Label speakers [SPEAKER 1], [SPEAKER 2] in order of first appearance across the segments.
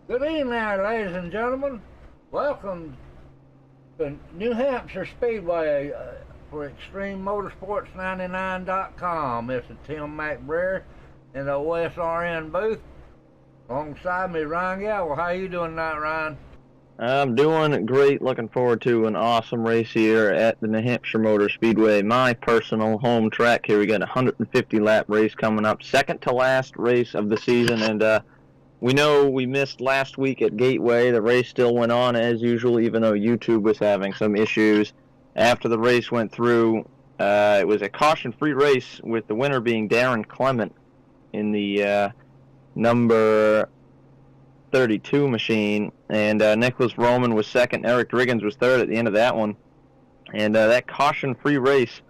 [SPEAKER 1] Good evening there, ladies and gentlemen. Welcome to New Hampshire Speedway for ExtremeMotorsports99.com. This is Tim McBrayer in the OSRN booth. Alongside me, Ryan Gallo. How you doing tonight, Ryan?
[SPEAKER 2] I'm doing great. Looking forward to an awesome race here at the New Hampshire Motor Speedway, my personal home track here. We got a 150-lap race coming up, second to last race of the season, and we know we missed last week at Gateway. The race still went on as usual, even though YouTube was having some issues. After the race went through, it was a caution-free race with the winner being Darren Clement in the number 32 machine, and Nicholas Roman was second. Eric Riggins was third at the end of that one. And that caution-free race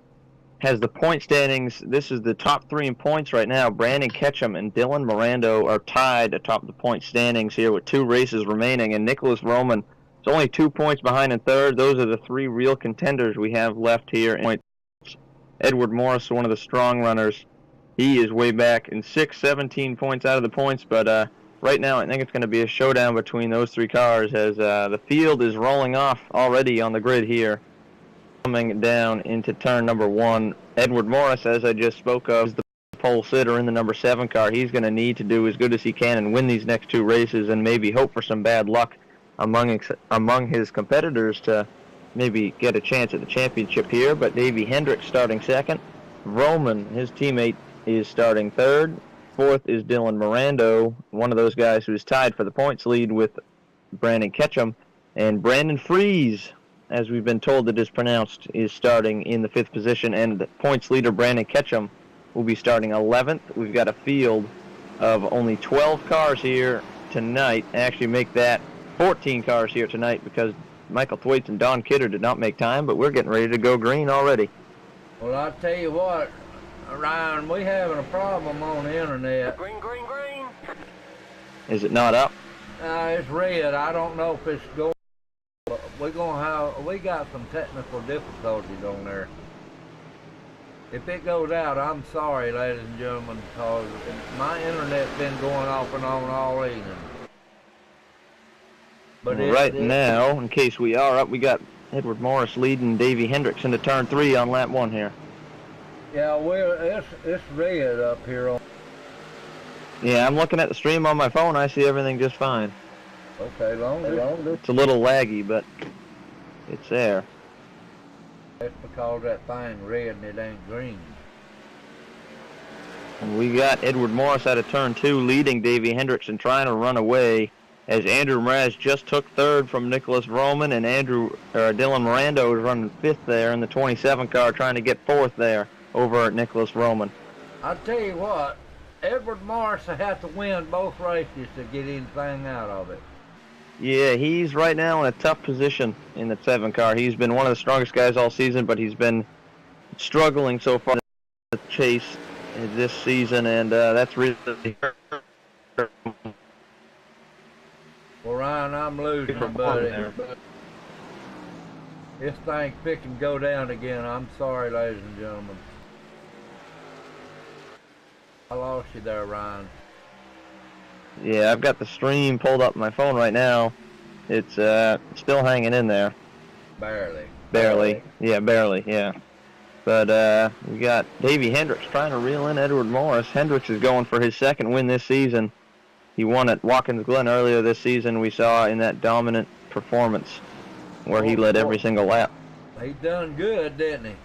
[SPEAKER 2] has the point standings. This is the top three in points right now. Brandon Ketchum and Dylan Mirando are tied atop the point standings here with 2 races remaining, and Nicholas Roman is only 2 points behind in third. Those are the 3 real contenders we have left here. Edward Morris, one of the strong runners, he is way back in 6th, 17 points out of the points, but right now I think it's going to be a showdown between those 3 cars as the field is rolling off already on the grid here. Coming down into turn number 1, Edward Morris, as I just spoke of, is the pole sitter in the number 7 car. He's going to need to do as good as he can and win these next 2 races and maybe hope for some bad luck among his competitors to maybe get a chance at the championship here. But Davey Hendricks starting second. Roman, his teammate, is starting third. Fourth is Dylan Mirando, one of those guys who is tied for the points lead with Brandon Ketchum. And Brandon Fries, as we've been told it is pronounced, is starting in the 5th position, and the points leader Brandon Ketchum will be starting 11th. We've got a field of only 12 cars here tonight. Actually make that 14 cars here tonight because Michael Thwaites and Don Kidder did not make time, but we're getting ready to go green already.
[SPEAKER 1] Well, I'll tell you what, Ryan, we having a problem on the internet.
[SPEAKER 3] Green.
[SPEAKER 2] Is it not up?
[SPEAKER 1] It's red. I don't know if it's going. We got some technical difficulties on there. If it goes out, I'm sorry, ladies and gentlemen, because my internet's been going off and on all evening. But
[SPEAKER 2] right now, in case we are up, we got Edward Morris leading Davey Hendricks into turn 3 on lap 1 here.
[SPEAKER 1] Yeah, it's red up here.
[SPEAKER 2] Yeah, I'm looking at the stream on my phone. I see everything just fine.
[SPEAKER 1] Okay, long as
[SPEAKER 2] it's a little laggy, but it's there.
[SPEAKER 1] That's because that thing red and it ain't green.
[SPEAKER 2] And we got Edward Morris out of turn 2 leading Davey Hendricks and trying to run away as Andrew Mraz just took third from Nicholas Roman, and Dylan Mirando is running 5th there in the 27 car trying to get 4th there over at Nicholas Roman.
[SPEAKER 1] I'll tell you what, Edward Morris will have to win both races to get anything out of it.
[SPEAKER 2] Yeah, he's right now in a tough position in the 7 car. He's been one of the strongest guys all season, but he's been struggling so far in the chase this season, and that's really hurt.
[SPEAKER 1] Well, Ryan, I'm losing, buddy. This thing's fixing to go down again. I'm sorry, ladies and gentlemen. I lost you there, Ryan.
[SPEAKER 2] Yeah, I've got the stream pulled up on my phone right now. It's still hanging in there.
[SPEAKER 1] Barely.
[SPEAKER 2] Yeah, barely, yeah. But we got Davey Hendricks trying to reel in Edward Morris. Hendricks is going for his 2nd win this season. He won at Watkins Glen earlier this season. We saw in that dominant performance where he led every single lap.
[SPEAKER 1] He done good, didn't he?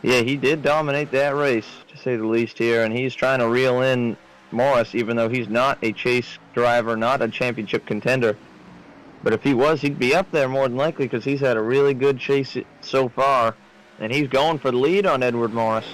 [SPEAKER 2] Yeah, he did dominate that race, to say the least here, and he's trying to reel in Morris, even though he's not a chase driver, not a championship contender. But if he was, he'd be up there more than likely because he's had a really good chase so far, and he's going for the lead on Edward Morris.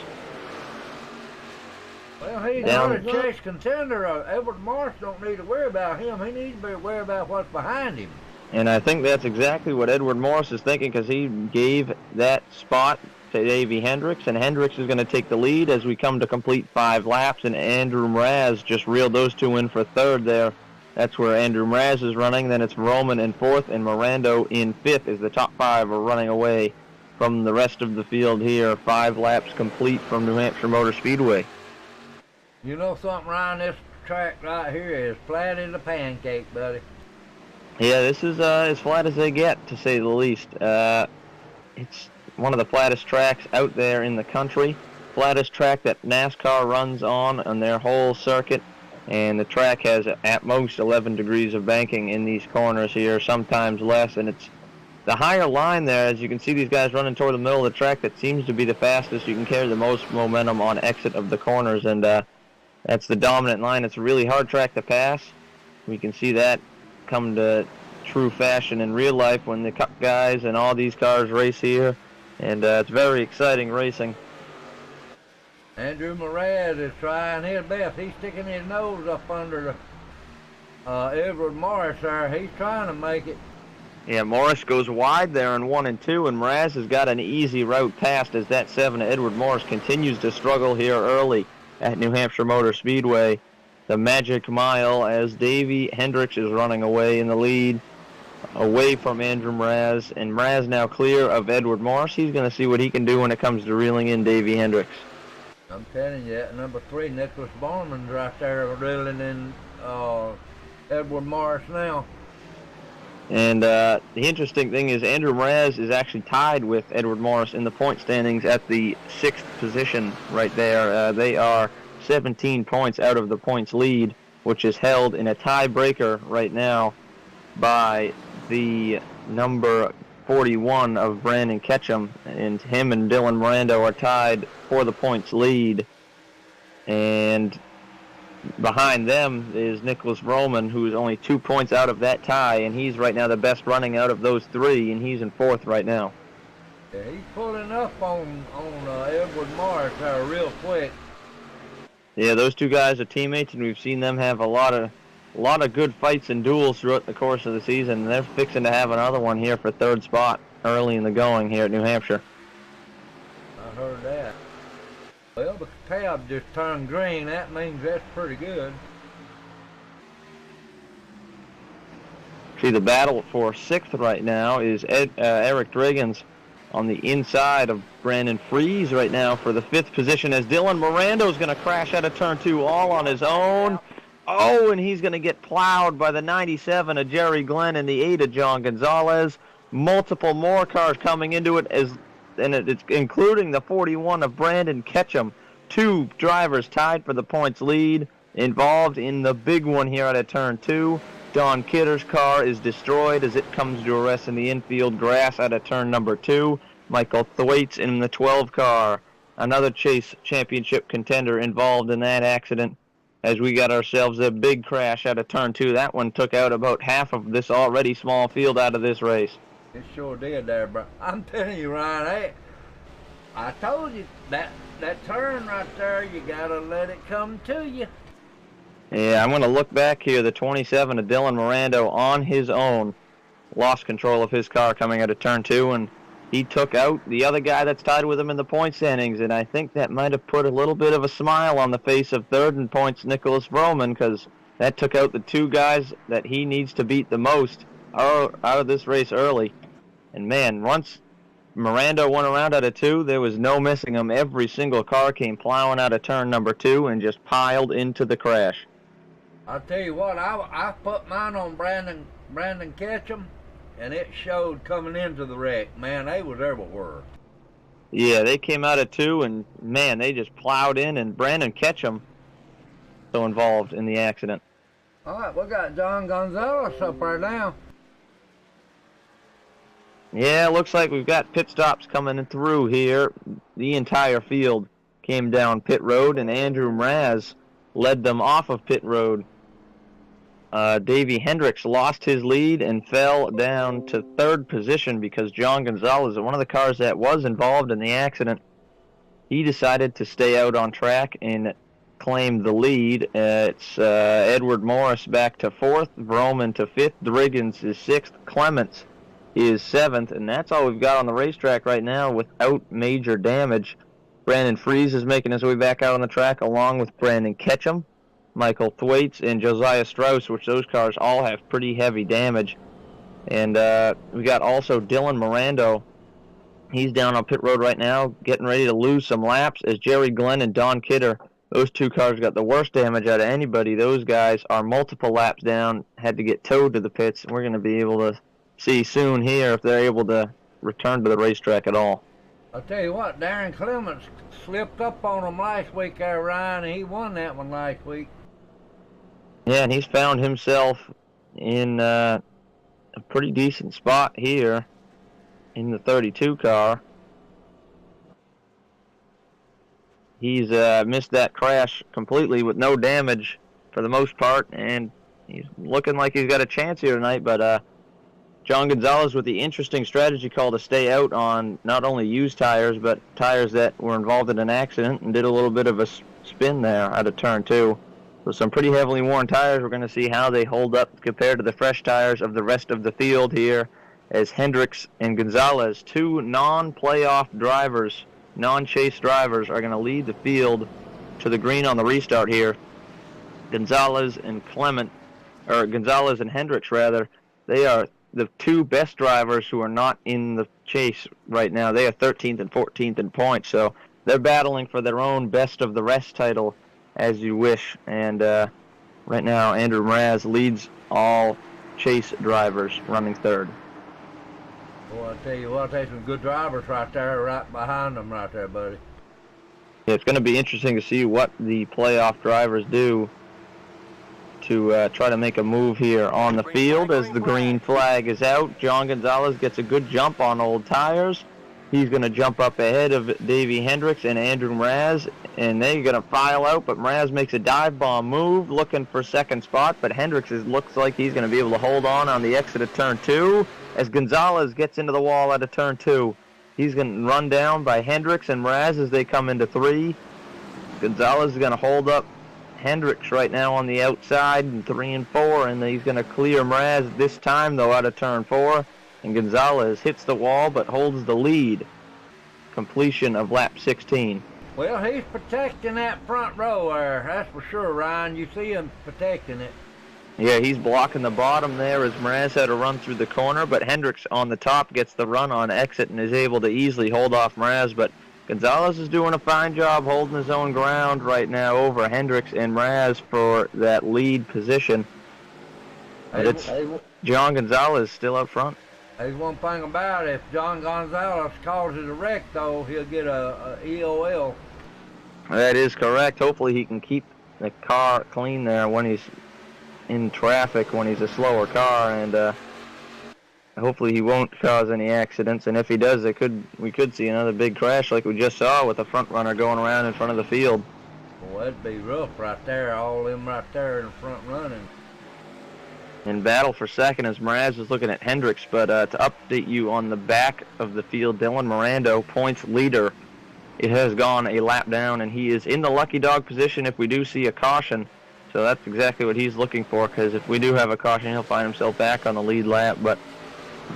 [SPEAKER 1] Well, he's not a chase contender. Edward Morris don't need to worry about him. He needs to be worried about what's behind him.
[SPEAKER 2] And I think that's exactly what Edward Morris is thinking because he gave that spot to Davey Hendricks, and Hendricks is going to take the lead as we come to complete 5 laps, and Andrew Mraz just reeled those 2 in for 3rd there. That's where Andrew Mraz is running. Then it's Roman in 4th, and Mirando in 5th as the top 5 are running away from the rest of the field here. 5 laps complete from New Hampshire Motor Speedway.
[SPEAKER 1] You know something, Ryan? track right here is flat as a pancake, buddy.
[SPEAKER 2] Yeah, this is as flat as they get, to say the least. It's one of the flattest tracks out there in the country. Flattest track that NASCAR runs on their whole circuit. And the track has at most 11 degrees of banking in these corners here, sometimes less. And it's the higher line there, as you can see these guys running toward the middle of the track, that seems to be the fastest. You can carry the most momentum on exit of the corners, and that's the dominant line. It's a really hard track to pass. We can see that come to true fashion in real life when the Cup guys and all these cars race here, and it's very exciting racing.
[SPEAKER 1] Andrew Mraz is trying his best. He's sticking his nose up under the Edward Morris there. He's trying to make it.
[SPEAKER 2] Yeah, Morris goes wide there in 1 and 2, and Mraz has got an easy route past as that 7 Edward Morris continues to struggle here early at New Hampshire Motor Speedway. The magic mile as Davey Hendricks is running away in the lead, away from Andrew Mraz, and Mraz now clear of Edward Morris. He's going to see what he can do when it comes to reeling in Davey Hendricks.
[SPEAKER 1] I'm telling you, that number 3, Nicholas Barman's right there reeling in Edward Morris now.
[SPEAKER 2] And the interesting thing is Andrew Mraz is actually tied with Edward Morris in the point standings at the 6th position right there. They are 17 points out of the points lead, which is held in a tiebreaker right now by the number 41 of Brandon Ketchum, and him and Dylan Miranda are tied for the points lead. And behind them is Nicholas Roman, who is only 2 points out of that tie, and he's right now the best running out of those 3, and he's in 4th right now.
[SPEAKER 1] Yeah, he's pulling up on Edward Morris there real quick.
[SPEAKER 2] Yeah, those two guys are teammates, and we've seen them have a lot of good fights and duels throughout the course of the season. They're fixing to have another one here for 3rd spot early in the going here at New Hampshire.
[SPEAKER 1] I heard that. Well, the tab just turned green. That means that's pretty good.
[SPEAKER 2] See, the battle for 6th right now is Eric Dragons on the inside of Brandon Fries right now for the 5th position, as Dylan Mirando's going to crash out of turn 2 all on his own. Oh, and he's going to get plowed by the 97 of Jerry Glenn and the 8 of John Gonzalez. Multiple more cars coming into it, and it's including the 41 of Brandon Ketchum. 2 drivers tied for the points lead, involved in the big one here out of turn 2. Don Kidder's car is destroyed as it comes to a rest in the infield grass out of turn number 2. Michael Thwaites in the 12 car, another Chase Championship contender, involved in that accident, as we got ourselves a big crash out of turn 2. That one took out about half of this already small field out of this race.
[SPEAKER 1] It sure did there, bro. I'm telling you, Ryan, I told you that turn right there, you gotta let it come to you.
[SPEAKER 2] Yeah, I'm going to look back here. The 27 of Dylan Miranda on his own lost control of his car coming out of turn 2, and he took out the other guy that's tied with him in the point standings, and I think that might have put a little bit of a smile on the face of 3rd in points Nicholas Roman, because that took out the 2 guys that he needs to beat the most out of this race early. And man, once Miranda went around out of 2, there was no missing him. Every single car came plowing out of turn number 2 and just piled into the crash.
[SPEAKER 1] I'll tell you what, I put mine on Brandon Ketchum, and it showed coming into the wreck. Man, they was everywhere.
[SPEAKER 2] Yeah, they came out of 2, and man, they just plowed in, and Brandon Ketchum so involved in the accident.
[SPEAKER 1] All right, we got John Gonzalez up there now.
[SPEAKER 2] Yeah, looks like we've got pit stops coming through here. The entire field came down pit road, and Andrew Mraz led them off of pit road. Davey Hendricks lost his lead and fell down to 3rd position because John Gonzalez, one of the cars that was involved in the accident, he decided to stay out on track and claim the lead. It's Edward Morris back to 4th, Vroman to 5th, Driggins is 6th, Clements is 7th, and that's all we've got on the racetrack right now without major damage. Brandon Fries is making his way back out on the track along with Brandon Ketchum, Michael Thwaites, and Josiah Strauss, which those cars all have pretty heavy damage. And we got also Dylan Miranda. He's down on pit road right now, getting ready to lose some laps as Jerry Glenn and Don Kidder Those two cars got the worst damage out of anybody. Those guys are multiple laps down, had to get towed to the pits. We're going to be able to see soon here if they're able to return to the racetrack at all.
[SPEAKER 1] I'll tell you what, Darren Clements slipped up on him last week there, Ryan, and he won that one last week.
[SPEAKER 2] Yeah, and he's found himself in a pretty decent spot here in the 32 car. He's missed that crash completely with no damage for the most part, and he's looking like he's got a chance here tonight. But John Gonzalez with the interesting strategy call to stay out on not only used tires, but tires that were involved in an accident, and did a little bit of a spin there out of turn 2. So some pretty heavily worn tires. We're going to see how they hold up compared to the fresh tires of the rest of the field here, as Hendricks and Gonzalez, two non-playoff drivers, non-chase drivers, are going to lead the field to the green on the restart here. Gonzalez and Hendricks rather, they are the two best drivers who are not in the chase right now. They are 13th and 14th in points, so they're battling for their own best of the rest title, as you wish. And right now, Andrew Mraz leads all chase drivers, running third.
[SPEAKER 1] Well, I tell you what, there's some good drivers right there, right behind them right there, buddy.
[SPEAKER 2] Yeah, it's going to be interesting to see what the playoff drivers do to try to make a move here on the field as the green flag is out. John Gonzalez gets a good jump on old tires. He's going to jump up ahead of Davey Hendricks and Andrew Mraz, and they're going to file out, but Mraz makes a dive bomb move, looking for second spot, but Hendricks looks like he's going to be able to hold on the exit of turn 2, as Gonzalez gets into the wall out of turn 2. He's going to run down by Hendricks and Mraz as they come into 3. Gonzalez is going to hold up Hendricks right now on the outside in 3 and 4, and he's going to clear Mraz this time, though, out of turn 4. And Gonzalez hits the wall but holds the lead. Completion of lap 16.
[SPEAKER 1] Well, he's protecting that front row there, that's for sure, Ryan. You see him protecting it.
[SPEAKER 2] Yeah, he's blocking the bottom there as Mraz had to run through the corner, but Hendricks on the top gets the run on exit and is able to easily hold off Mraz. But Gonzalez is doing a fine job holding his own ground right now over Hendricks and Mraz for that lead position. But it's John Gonzalez still up front.
[SPEAKER 1] There's one thing about it, if John Gonzalez causes a wreck, though, he'll get a EOL.
[SPEAKER 2] That is correct. Hopefully he can keep the car clean there when he's in traffic, when he's a slower car, and hopefully he won't cause any accidents. And if he does, we could see another big crash like we just saw with the front runner going around in front of the field.
[SPEAKER 1] Well, that'd be rough right there, all them right there in the front running.
[SPEAKER 2] In battle for second as Mraz is looking at Hendricks, but to update you on the back of the field, Dylan Mirando, points leader. It has gone a lap down, and he is in the lucky dog position if we do see a caution. So that's exactly what he's looking for, because if we do have a caution, he'll find himself back on the lead lap. But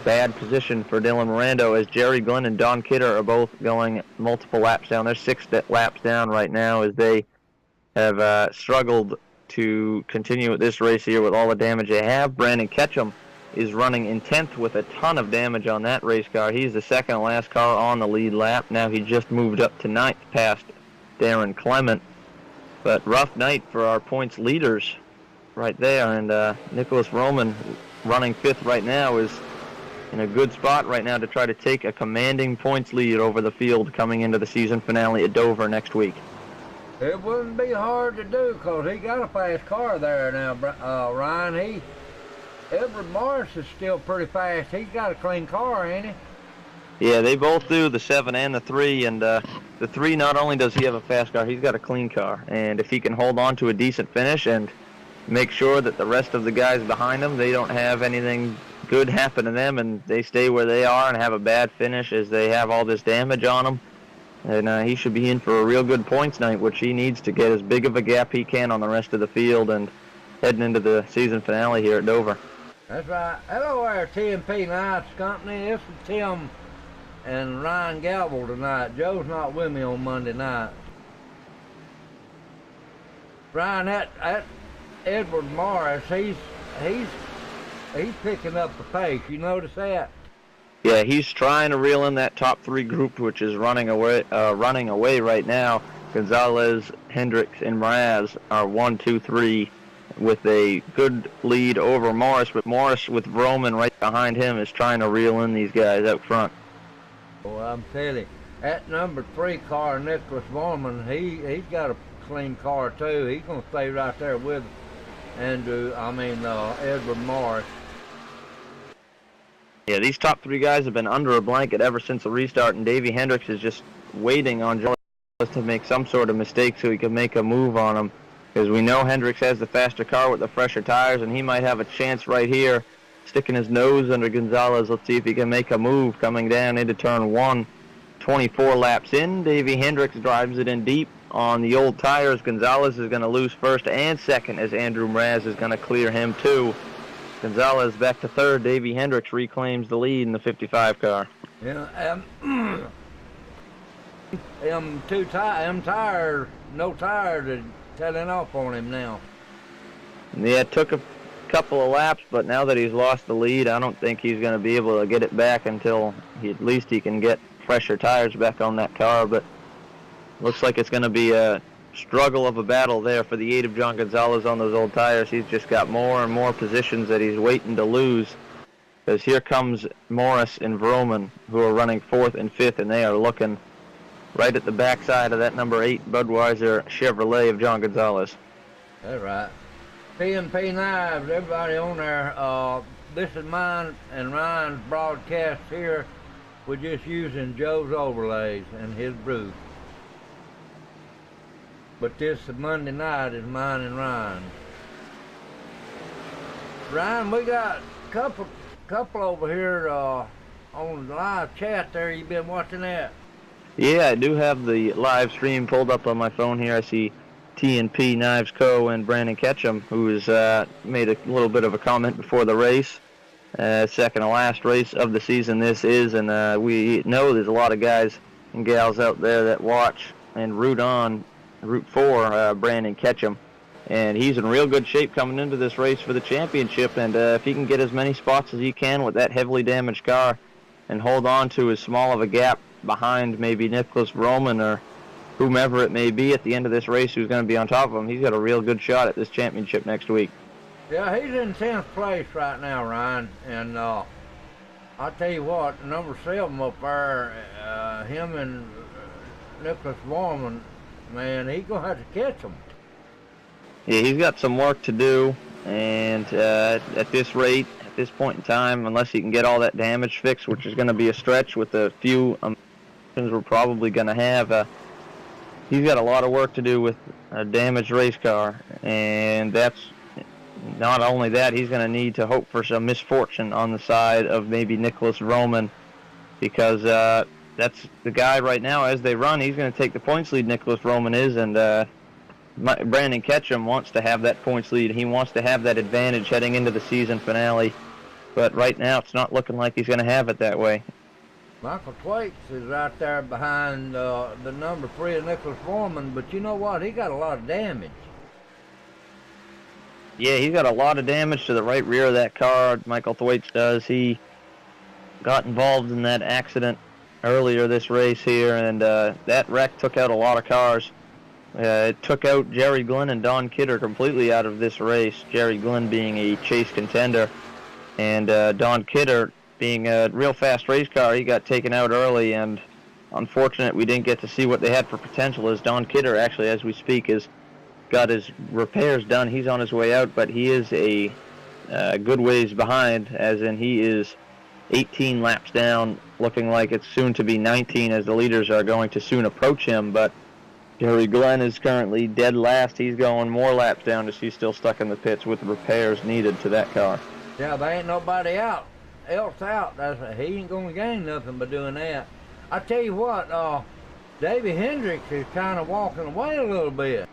[SPEAKER 2] bad position for Dylan Mirando as Jerry Glenn and Don Kidder are both going multiple laps down. They're 6 laps down right now as they have struggled to continue with this race here with all the damage they have. Brandon Ketchum is running in 10th with a ton of damage on that race car. He's the second to last car on the lead lap. Now he just moved up to 9th past Darren Clement. But rough night for our points leaders right there. And Nicholas Roman, running 5th right now, is in a good spot right now to try to take a commanding points lead over the field coming into the season finale at Dover next week.
[SPEAKER 1] It wouldn't be hard to do, because he got a fast car there now, Ryan. Edward Morris is still pretty fast. He's got a clean car, ain't he?
[SPEAKER 2] Yeah, they both do, the 7 and the 3. And the 3, not only does he have a fast car, he's got a clean car. And if he can hold on to a decent finish and make sure that the rest of the guys behind him, they don't have anything good happen to them, and they stay where they are and have a bad finish as they have all this damage on them. And he should be in for a real good points night, which he needs to get as big of a gap he can on the rest of the field and heading into the season finale here at Dover.
[SPEAKER 1] That's right. Hello there, TMP Nights Company. This is Tim and Ryan Galville tonight. Joe's not with me on Monday night. Ryan, that Edward Morris, he's picking up the pace. You notice that? Yeah,
[SPEAKER 2] he's trying to reel in that top 3 group, which is running away right now. Gonzalez, Hendricks, and Mraz are 1, 2, 3 with a good lead over Morris, but Morris with Vroman right behind him is trying to reel in these guys out front.
[SPEAKER 1] Well, I'm telling you, that number 3 car, Nicholas Vorman, he's got a clean car too. He's going to stay right there with Edward Morris.
[SPEAKER 2] Yeah, these top 3 guys have been under a blanket ever since the restart, and Davey Hendricks is just waiting on Joe to make some sort of mistake so he can make a move on him. Because we know Hendricks has the faster car with the fresher tires, and he might have a chance right here, sticking his nose under Gonzalez. Let's see if he can make a move coming down into turn 1. 24 laps in, Davey Hendricks drives it in deep on the old tires. Gonzalez is going to lose first and second as Andrew Mraz is going to clear him too. Gonzalez back to third. Davey Hendricks reclaims the lead in the 55 car.
[SPEAKER 1] Yeah, no tires are telling off on him now.
[SPEAKER 2] Yeah, it took a couple of laps, but now that he's lost the lead, I don't think he's going to be able to get it back until at least he can get fresher tires back on that car. But looks like it's going to be a struggle of a battle there for the 8 of John Gonzalez on those old tires. He's just got more and more positions that he's waiting to lose. Because here comes Morris and Vroman, who are running 4th and 5th, and they are looking right at the backside of that number 8 Budweiser Chevrolet of John Gonzalez.
[SPEAKER 1] That's right. P&P Knives, everybody on there. This is mine and Ryan's broadcast here. We're just using Joe's overlays and his brew. But this Monday night is mine and Ryan's. Ryan, we got a couple over here on the live chat there. You been watching that?
[SPEAKER 2] Yeah, I do have the live stream pulled up on my phone here. I see T&P Knives Co. and Brandon Ketchum, who has made a little bit of a comment before the race. Second to last race of the season this is, and we know there's a lot of guys and gals out there that watch and root for Brandon Ketchum. And he's in real good shape coming into this race for the championship, and if he can get as many spots as he can with that heavily damaged car and hold on to as small of a gap behind maybe Nicholas Vroman or whomever it may be at the end of this race who's going to be on top of him, he's got a real good shot at this championship next week.
[SPEAKER 1] Yeah, he's in 10th place right now, Ryan, and I'll tell you what, number 7 up there, him and Nicholas Vroman, man, he's going to have to catch him.
[SPEAKER 2] Yeah, he's got some work to do, and at this rate, at this point in time, unless he can get all that damage fixed, which is going to be a stretch with the few we're probably going to have, he's got a lot of work to do with a damaged race car, and that's not only that, he's going to need to hope for some misfortune on the side of maybe Nicholas Vroman, because that's the guy right now as they run. He's going to take the points lead, Nicholas Vroman is, and Brandon Ketchum wants to have that points lead. He wants to have that advantage heading into the season finale, but right now it's not looking like he's going to have it that way.
[SPEAKER 1] Michael Twaits is right there behind the number 3 of Nicholas Vroman, but you know what? He got a lot of damage.
[SPEAKER 2] Yeah, he's got a lot of damage to the right rear of that car, Michael Thwaites does. He got involved in that accident earlier this race here, and that wreck took out a lot of cars. It took out Jerry Glenn and Don Kidder completely out of this race, Jerry Glenn being a chase contender, and Don Kidder being a real fast race car. He got taken out early, and unfortunate we didn't get to see what they had for potential, as Don Kidder actually, as we speak, has got his repairs done. He's on his way out, but he is a good ways behind, as in he is 18 laps down, looking like it's soon to be 19 as the leaders are going to soon approach him. But Jerry Glenn is currently dead last. He's going more laps down as he's still stuck in the pits with repairs needed to that car.
[SPEAKER 1] Yeah, there ain't nobody else out. He ain't going to gain nothing by doing that. I tell you what, Davey Hendricks is kind of walking away a little bit.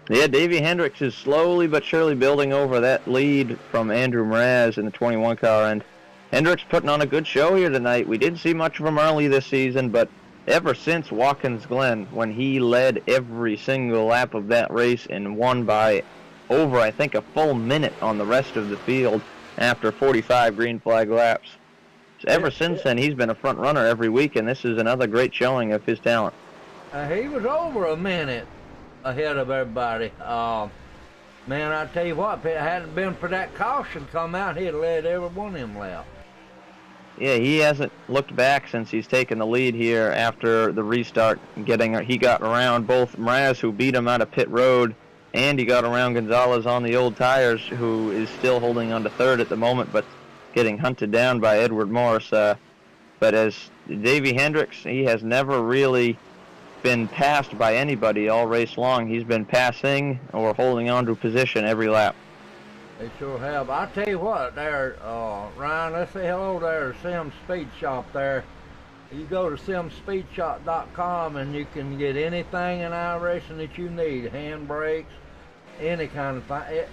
[SPEAKER 2] Yeah, Davey Hendricks is slowly but surely building over that lead from Andrew Mraz in the 21 car, and Hendricks putting on a good show here tonight. We didn't see much of him early this season, but ever since Watkins Glen, when he led every single lap of that race and won by over, I think, a full minute on the rest of the field after 45 green flag laps. So ever since then, he's been a front runner every week, and this is another great showing of his talent.
[SPEAKER 1] He was over a minute ahead of everybody. Man, I tell you what, if it hadn't been for that caution come out, he'd have led every one of them left.
[SPEAKER 2] Yeah, he hasn't looked back since he's taken the lead here after the restart. He got around both Mraz, who beat him out of pit road, and he got around Gonzalez on the old tires, who is still holding on to third at the moment, but getting hunted down by Edward Morris. But as Davey Hendricks, he has never really been passed by anybody all race long. He's been passing or holding on to position every lap.
[SPEAKER 1] They sure have. I tell you what, there, Ryan, let's say hello there to Sim's Speed Shop there. You go to simspeedshop.com and you can get anything in iRacing that you need. Hand brakes, any kind of thing,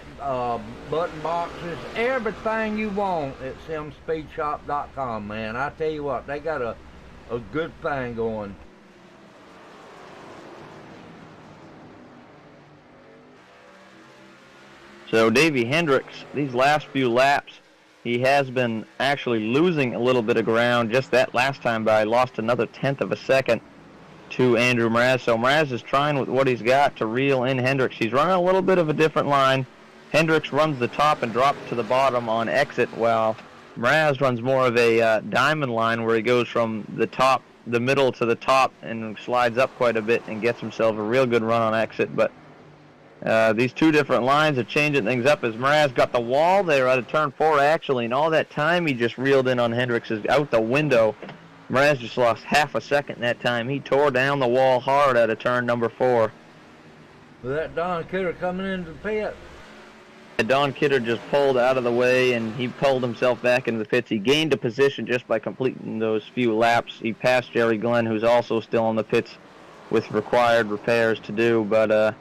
[SPEAKER 1] button boxes, everything you want at simspeedshop.com, man. I tell you what, they got a good thing going.
[SPEAKER 2] So Davey Hendricks, these last few laps, he has been actually losing a little bit of ground. Just that last time by lost another 1/10 of a second to Andrew Mraz. So Mraz is trying with what he's got to reel in Hendricks. He's running a little bit of a different line. Hendricks runs the top and drops to the bottom on exit, while Mraz runs more of a diamond line where he goes from the middle to the top and slides up quite a bit and gets himself a real good run on exit. But these two different lines are changing things up as Mraz got the wall there out of turn 4 actually, and all that time he just reeled in on Hendricks is out the window. Mraz just lost half a second that time. He tore down the wall hard out of turn number 4.
[SPEAKER 1] With that Don Kidder coming into the pit.
[SPEAKER 2] Don Kidder just pulled out of the way and he pulled himself back into the pits. He gained a position just by completing those few laps. He passed Jerry Glenn, who's also still in the pits with required repairs to do, but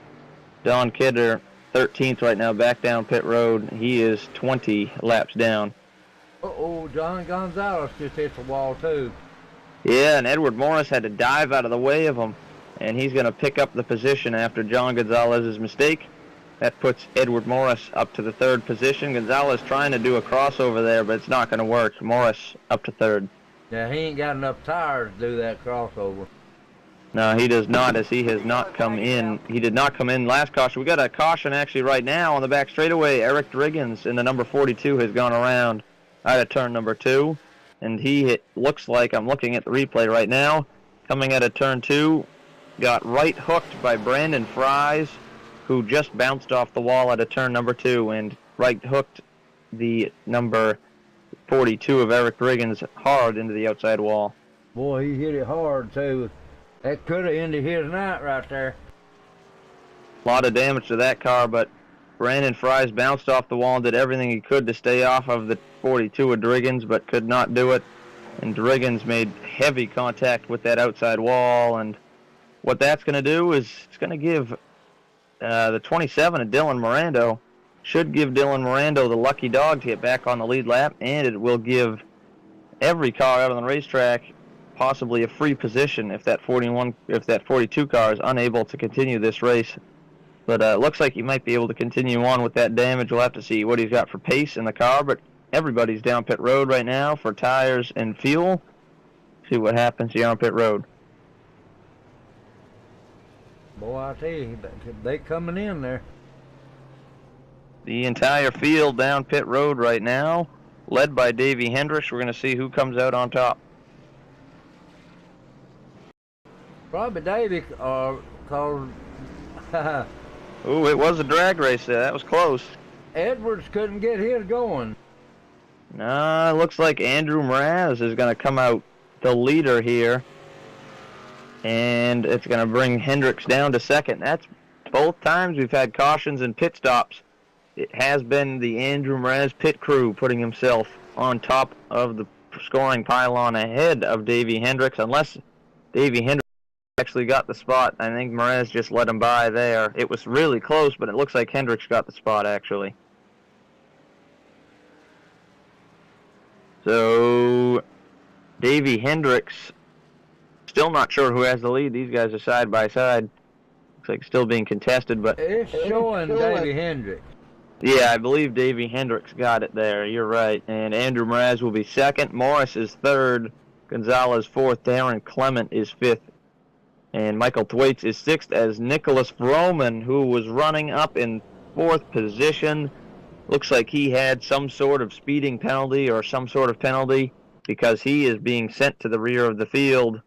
[SPEAKER 2] Don Kidder, 13th right now, back down pit road. He is 20 laps down.
[SPEAKER 1] Uh-oh, John Gonzalez just hit the wall, too.
[SPEAKER 2] Yeah, and Edward Morris had to dive out of the way of him, and he's going to pick up the position after John Gonzalez's mistake. That puts Edward Morris up to the 3rd position. Gonzalez trying to do a crossover there, but it's not going to work. Morris up to 3rd.
[SPEAKER 1] Yeah, he ain't got enough tires to do that crossover.
[SPEAKER 2] No, he does not, as he has not come in. He did not come in last caution. We got a caution actually right now on the back straightaway. Eric Driggins in the number 42 has gone around out of turn number 2. And looks like, I'm looking at the replay right now, coming out of turn 2, got right hooked by Brandon Fries, who just bounced off the wall out of turn number 2, and right hooked the number 42 of Eric Driggins hard into the outside wall.
[SPEAKER 1] Boy, he hit it hard, too. That could have ended his night right there.
[SPEAKER 2] A lot of damage to that car, but Brandon Fries bounced off the wall and did everything he could to stay off of the 42 of Driggins, but could not do it. And Driggins made heavy contact with that outside wall, and what that's going to do is it's going to give the 27 of Dylan Mirando, should give Dylan Mirando the lucky dog to get back on the lead lap, and it will give every car out on the racetrack possibly a free position if that 42 car is unable to continue this race. But it looks like he might be able to continue on with that damage. We'll have to see what he's got for pace in the car, but everybody's down pit road right now for tires and fuel. See what happens here on pit road.
[SPEAKER 1] Boy, I tell you, they coming in there.
[SPEAKER 2] The entire field down pit road right now, led by Davey Hendricks. We're going to see who comes out on top.
[SPEAKER 1] Probably Davey, cause
[SPEAKER 2] Ooh, it was a drag race there. That was close.
[SPEAKER 1] Edwards couldn't get his going.
[SPEAKER 2] It looks like Andrew Mraz is going to come out the leader here. And it's going to bring Hendricks down to 2nd. That's both times we've had cautions and pit stops. It has been the Andrew Mraz pit crew putting himself on top of the scoring pylon ahead of Davey Hendricks, unless Davey Hendricks actually got the spot. I think Mraz just let him by there. It was really close, but it looks like Hendricks got the spot actually. So Davey Hendricks, still not sure who has the lead. These guys are side by side. Looks like still being contested, but
[SPEAKER 1] it's showing Davey Hendricks.
[SPEAKER 2] Yeah, I believe Davey Hendricks got it there. You're right. And Andrew Mraz will be 2nd. Morris is 3rd. Gonzalez 4th. Darren Clement is 5th. And Michael Thwaites is 6th as Nicholas Vroman, who was running up in 4th position. Looks like he had some sort of speeding penalty or some sort of penalty because he is being sent to the rear of the field.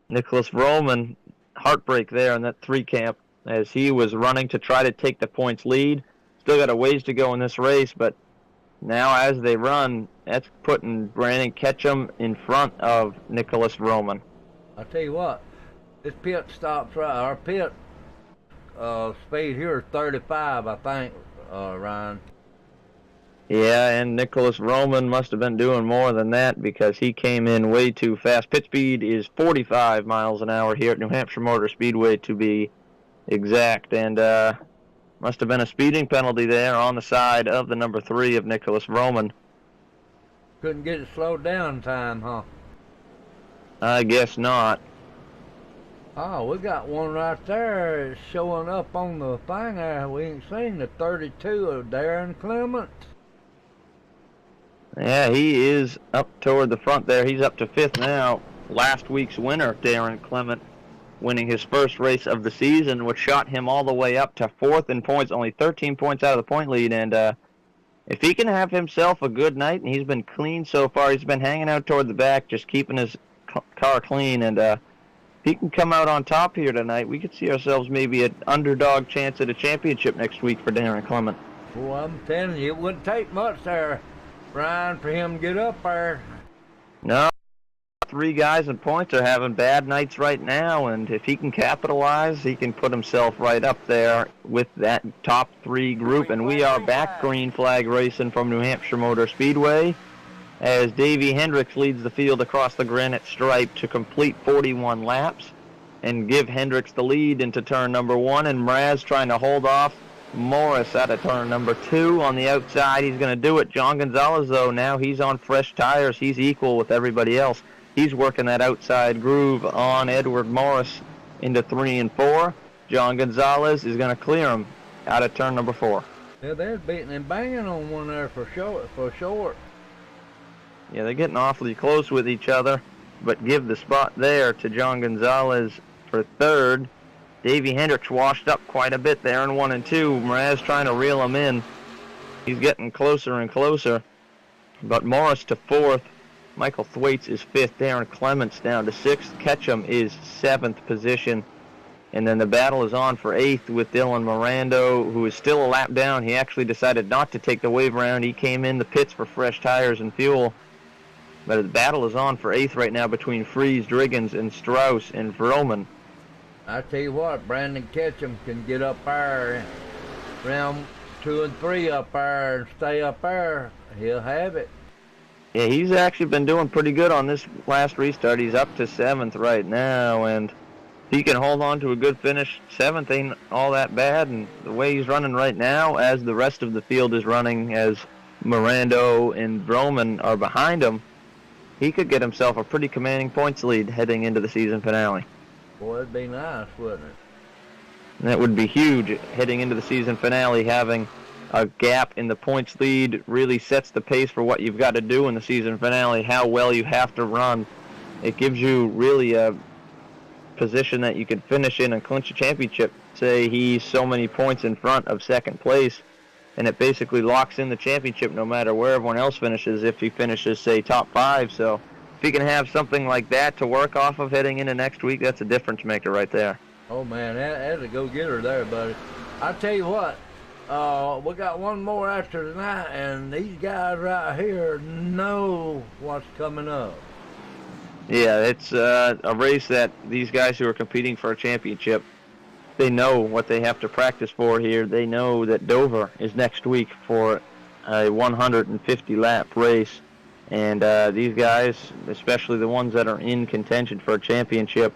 [SPEAKER 2] Nicholas Vroman, heartbreak there in that 3 camp as he was running to try to take the points lead. Still got a ways to go in this race, but now as they run, that's putting Brandon Ketchum in front of Nicholas Vroman.
[SPEAKER 1] I tell you what, this pit stops right. Our pit speed here is 35, I think, Ryan.
[SPEAKER 2] Yeah, and Nicholas Vroman must have been doing more than that because he came in way too fast. Pit speed is 45 miles an hour here at New Hampshire Motor Speedway, to be exact, and must have been a speeding penalty there on the side of the number 3 of Nicholas Vroman.
[SPEAKER 1] Couldn't get it slowed down in time, huh?
[SPEAKER 2] I guess not.
[SPEAKER 1] Oh, we got one right there showing up on the thing there. We ain't seen the 32 of Darren Clement.
[SPEAKER 2] Yeah, he is up toward the front there. He's up to 5th now. Last week's winner, Darren Clement, winning his first race of the season, which shot him all the way up to 4th in points, only 13 points out of the point lead. And if he can have himself a good night, and he's been clean so far, he's been hanging out toward the back, just keeping his car clean, and if he can come out on top here tonight, we could see ourselves maybe an underdog chance at a championship next week for Darren Clement.
[SPEAKER 1] Well, I'm telling you, it wouldn't take much there, Brian, for him to get up there.
[SPEAKER 2] No, 3 guys in points are having bad nights right now, and if he can capitalize, he can put himself right up there with that top 3 group. And we are back green flag racing from New Hampshire Motor Speedway as Davey Hendricks leads the field across the granite stripe to complete 41 laps and give Hendricks the lead into turn number 1, and Mraz trying to hold off Morris out of turn number 2 on the outside. He's going to do it. John Gonzalez, though, now he's on fresh tires. He's equal with everybody else. He's working that outside groove on Edward Morris into 3 and 4. John Gonzalez is going to clear him out of turn number 4.
[SPEAKER 1] Yeah, they're beating and banging on one there for short.
[SPEAKER 2] Yeah, they're getting awfully close with each other, but give the spot there to John Gonzalez for 3rd. Davey Hendricks washed up quite a bit there in 1 and 2. Mraz trying to reel him in. He's getting closer and closer. But Morris to 4th. Michael Thwaites is 5th. Darren Clements down to 6th. Ketchum is 7th position. And then the battle is on for 8th with Dylan Mirando, who is still a lap down. He actually decided not to take the wave round. He came in the pits for fresh tires and fuel. But the battle is on for 8th right now between Fries, Driggins, and Strauss and Vroman.
[SPEAKER 1] I tell you what, Brandon Ketchum can get up there, round 2 and 3 up there, and stay up there. He'll have it.
[SPEAKER 2] Yeah, he's actually been doing pretty good on this last restart. He's up to 7th right now, and he can hold on to a good finish. 7th ain't all that bad, and the way he's running right now, as the rest of the field is running, as Mirando and Vroman are behind him, he could get himself a pretty commanding points lead heading into the season finale.
[SPEAKER 1] Boy, it'd be nice, wouldn't it?
[SPEAKER 2] And that would be huge heading into the season finale. Having a gap in the points lead really sets the pace for what you've got to do in the season finale, how well you have to run. It gives you really a position that you can finish in and clinch a championship. Say he's so many points in front of 2nd place, and it basically locks in the championship no matter where everyone else finishes, if he finishes, say, top 5. So if you can have something like that to work off of heading into next week, that's a difference maker right there.
[SPEAKER 1] Oh, man, that's a go-getter there, buddy. I tell you what, we got one more after tonight, and these guys right here know what's coming up.
[SPEAKER 2] Yeah, it's a race that these guys who are competing for a championship, they know what they have to practice for here. They know that Dover is next week for a 150-lap race. And these guys, especially the ones that are in contention for a championship,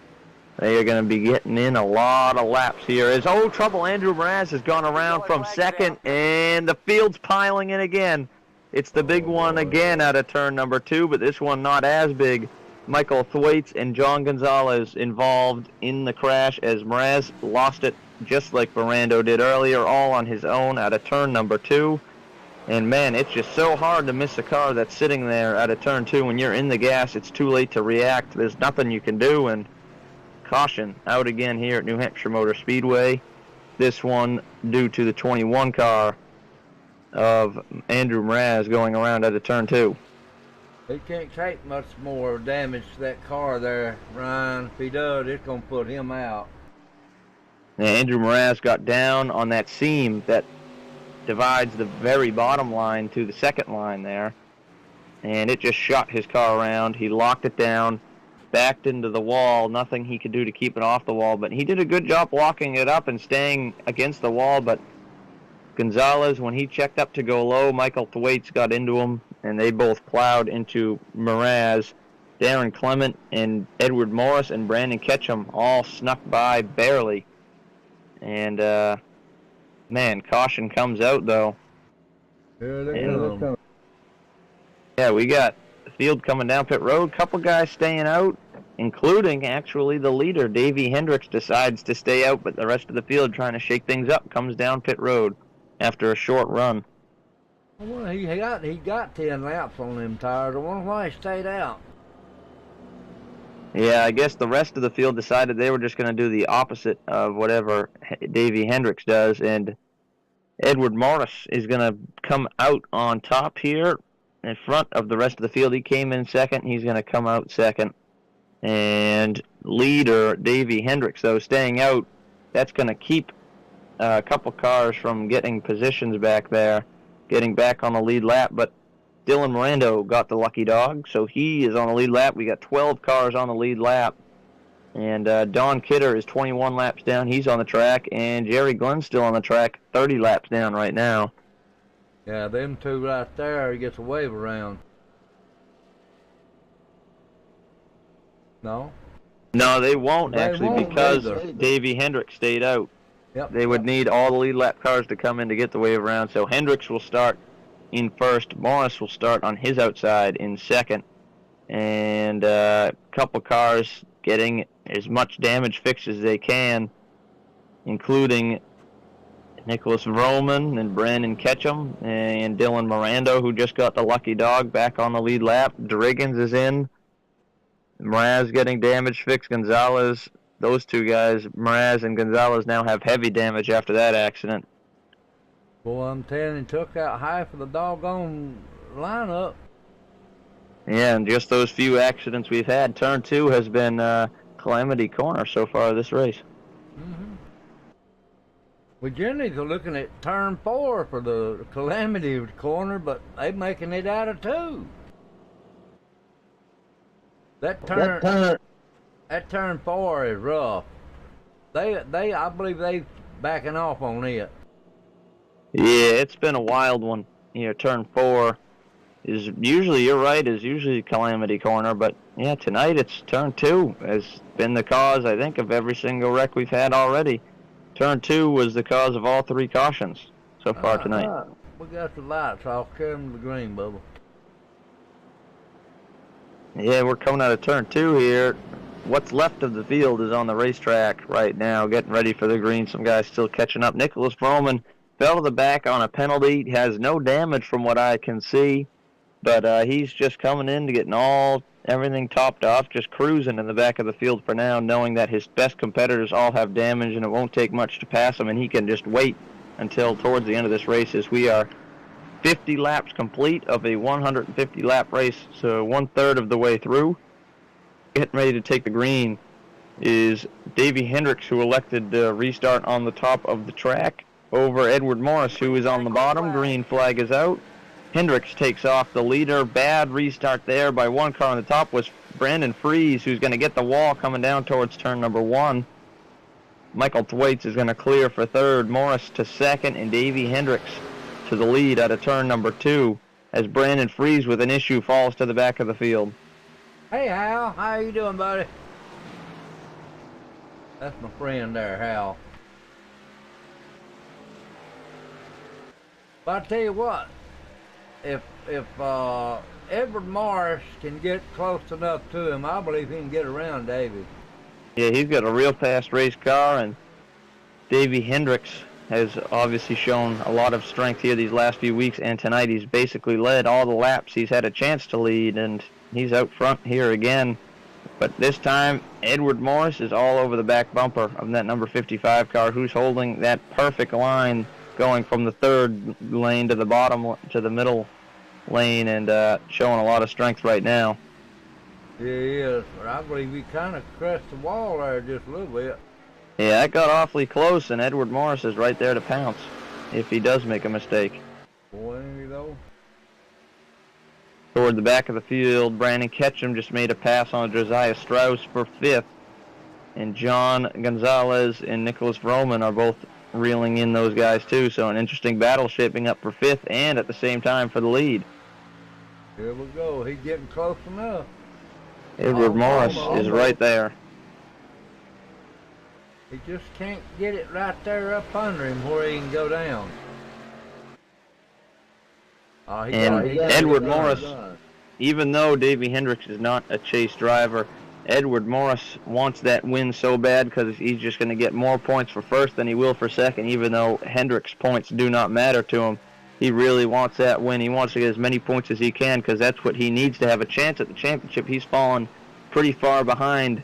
[SPEAKER 2] they are going to be getting in a lot of laps here. As trouble, Andrew Mraz has gone around from 2nd, and the field's piling in again. It's the big one again out of turn number 2, but this one not as big. Michael Thwaites and John Gonzalez involved in the crash as Mraz lost it just like Mirando did earlier, all on his own out of turn number 2. And, man, it's just so hard to miss a car that's sitting there out of turn 2. When you're in the gas, it's too late to react. There's nothing you can do, and caution out again here at New Hampshire Motor Speedway. This one due to the 21 car of Andrew Mraz going around out of turn 2.
[SPEAKER 1] He can't take much more damage to that car there, Ryan. If he does, it's going to put him out.
[SPEAKER 2] Now, Andrew Mraz got down on that seam that divides the very bottom line to the second line there, and it just shot his car around. He locked it down, backed into the wall. Nothing he could do to keep it off the wall, but he did a good job locking it up and staying against the wall. But Gonzalez, when he checked up to go low, Michael Thwaites got into him, and they both plowed into Mraz. Darren Clement and Edward Morris and Brandon Ketchum all snuck by barely. And, man, caution comes out, though.
[SPEAKER 1] Here they come.
[SPEAKER 2] Yeah, we got the field coming down pit road. Couple guys staying out, including, actually, the leader. Davey Hendricks decides to stay out, but the rest of the field trying to shake things up comes down pit road after a short run.
[SPEAKER 1] Well, he got 10 laps on them tires. I wonder why he stayed out.
[SPEAKER 2] Yeah, I guess the rest of the field decided they were just going to do the opposite of whatever Davey Hendricks does, and Edward Morris is going to come out on top here in front of the rest of the field. He came in second. He's going to come out second. And leader Davey Hendricks, though, staying out, that's going to keep a couple cars from getting positions back there, getting back on the lead lap. But Dylan Mirando got the lucky dog, so he is on the lead lap. We got 12 cars on the lead lap. And Don Kidder is 21 laps down. He's on the track. And Jerry Glenn's still on the track, 30 laps down right now.
[SPEAKER 1] Yeah, them two right there, he gets a wave around. No?
[SPEAKER 2] No, they won't,
[SPEAKER 1] They
[SPEAKER 2] actually,
[SPEAKER 1] won't
[SPEAKER 2] because
[SPEAKER 1] either.
[SPEAKER 2] Davey Hendricks stayed out.
[SPEAKER 1] Yep.
[SPEAKER 2] They would need all the lead lap cars to come in to get the wave around. So Hendricks will start in first. Morris will start on his outside in second. And a couple cars getting as much damage fixed as they can, including Nicholas Vroman and Brandon Ketchum and Dylan Mirando, who just got the lucky dog back on the lead lap. Driggins is in. Mraz getting damage fixed. Gonzalez, those two guys, Mraz and Gonzalez, now have heavy damage after that accident.
[SPEAKER 1] Boy, I'm telling you, took out half of the doggone lineup.
[SPEAKER 2] Yeah, and just those few accidents we've had. Turn 2 has been calamity corner so far this race.
[SPEAKER 1] Mm-hmm. We generally are looking at turn 4 for the calamity corner, but they making it out of 2. That turn 4 is rough. I believe they backing off on it.
[SPEAKER 2] Yeah, it's been a wild one. You know, turn 4 is usually, you're right, is usually calamity corner, but yeah, tonight it's turn 2 has been the cause, I think, of every single wreck we've had already. Turn 2 was the cause of all 3 cautions so far tonight.
[SPEAKER 1] We got the lights off, carry them to the green, Bubba.
[SPEAKER 2] Yeah, we're coming out of turn 2 here. What's left of the field is on the racetrack right now, getting ready for the green. Some guys still catching up. Nicholas Vroman fell to the back on a penalty. Has no damage from what I can see, but he's just coming in to getting everything topped off, just cruising in the back of the field for now, knowing that his best competitors all have damage and it won't take much to pass him, and he can just wait until towards the end of this race, as we are 50 laps complete of a 150-lap race, so 1/3 of the way through. Getting ready to take the green is Davey Hendricks, who elected to restart on the top of the track over Edward Morris, who is on the bottom. Green flag is out. Hendricks takes off the leader. Bad restart there by one car on the top was Brandon Fries, who's going to get the wall coming down towards turn number 1. Michael Thwaites is going to clear for third. Morris to second, and Davey Hendricks to the lead out of turn number 2 as Brandon Fries with an issue falls to the back of the field.
[SPEAKER 1] Hey, Hal. How you doing, buddy? That's my friend there, Hal. But I tell you what, if Edward Morris can get close enough to him, I believe he can get around Davey.
[SPEAKER 2] Yeah, he's got a real fast race car, and Davey Hendricks has obviously shown a lot of strength here these last few weeks, and tonight he's basically led all the laps he's had a chance to lead, and he's out front here again. But this time, Edward Morris is all over the back bumper of that number 55 car, who's holding that perfect line going from the third lane to the bottom to the middle lane, and showing a lot of strength right now.
[SPEAKER 1] Yeah, he is. But I believe he kind of crushed the wall there just a little bit.
[SPEAKER 2] Yeah, that got awfully close, and Edward Morris is right there to pounce if he does make a mistake.
[SPEAKER 1] Boy, you know.
[SPEAKER 2] Toward the back of the field, Brandon Ketchum just made a pass on Josiah Strauss for 5th, and John Gonzalez and Nicholas Vroman are both reeling in those guys too, so an interesting battle shaping up for 5th and at the same time for the lead.
[SPEAKER 1] Here we go. He's getting close enough.
[SPEAKER 2] Edward Morris is right there.
[SPEAKER 1] He just can't get it right there up under him where he can go down.
[SPEAKER 2] Edward Morris, even though Davey Hendricks is not a chase driver, Edward Morris wants that win so bad because he's just going to get more points for first than he will for second, even though Hendricks' points do not matter to him. He really wants that win. He wants to get as many points as he can because that's what he needs to have a chance at the championship. He's fallen pretty far behind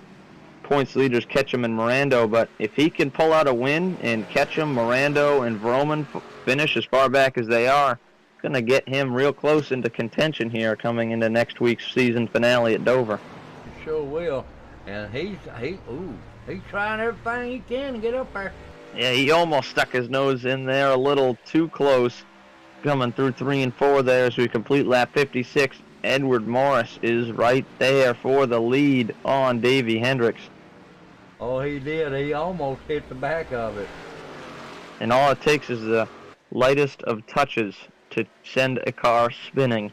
[SPEAKER 2] points leaders Ketchum and Mirando, but if he can pull out a win and Ketchum, Mirando, and Vroman finish as far back as they are, it's going to get him real close into contention here coming into next week's season finale at Dover.
[SPEAKER 1] He sure will. And he's trying everything he can to get up there.
[SPEAKER 2] Yeah, he almost stuck his nose in there a little too close, coming through 3 and 4 there as we complete lap 56. Edward Morris is right there for the lead on Davey Hendricks.
[SPEAKER 1] Oh, he did. He almost hit the back of it.
[SPEAKER 2] And all it takes is the lightest of touches to send a car spinning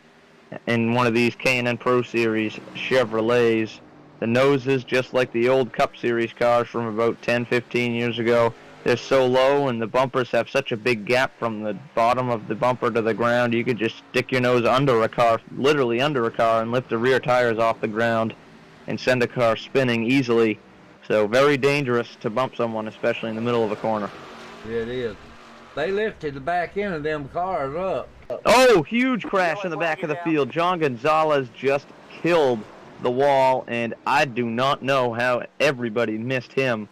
[SPEAKER 2] in one of these K&N Pro Series Chevrolets. The noses, just like the old Cup Series cars from about 10-15 years ago, they're so low, and the bumpers have such a big gap from the bottom of the bumper to the ground. You could just stick your nose under a car, literally under a car, and lift the rear tires off the ground and send a car spinning easily. So very dangerous to bump someone, especially in the middle of a corner.
[SPEAKER 1] Yeah, it is. They lifted the back end of them cars up.
[SPEAKER 2] Oh, huge crash in the back of the field. John Gonzalez just killed the wall, and I do not know how everybody missed him,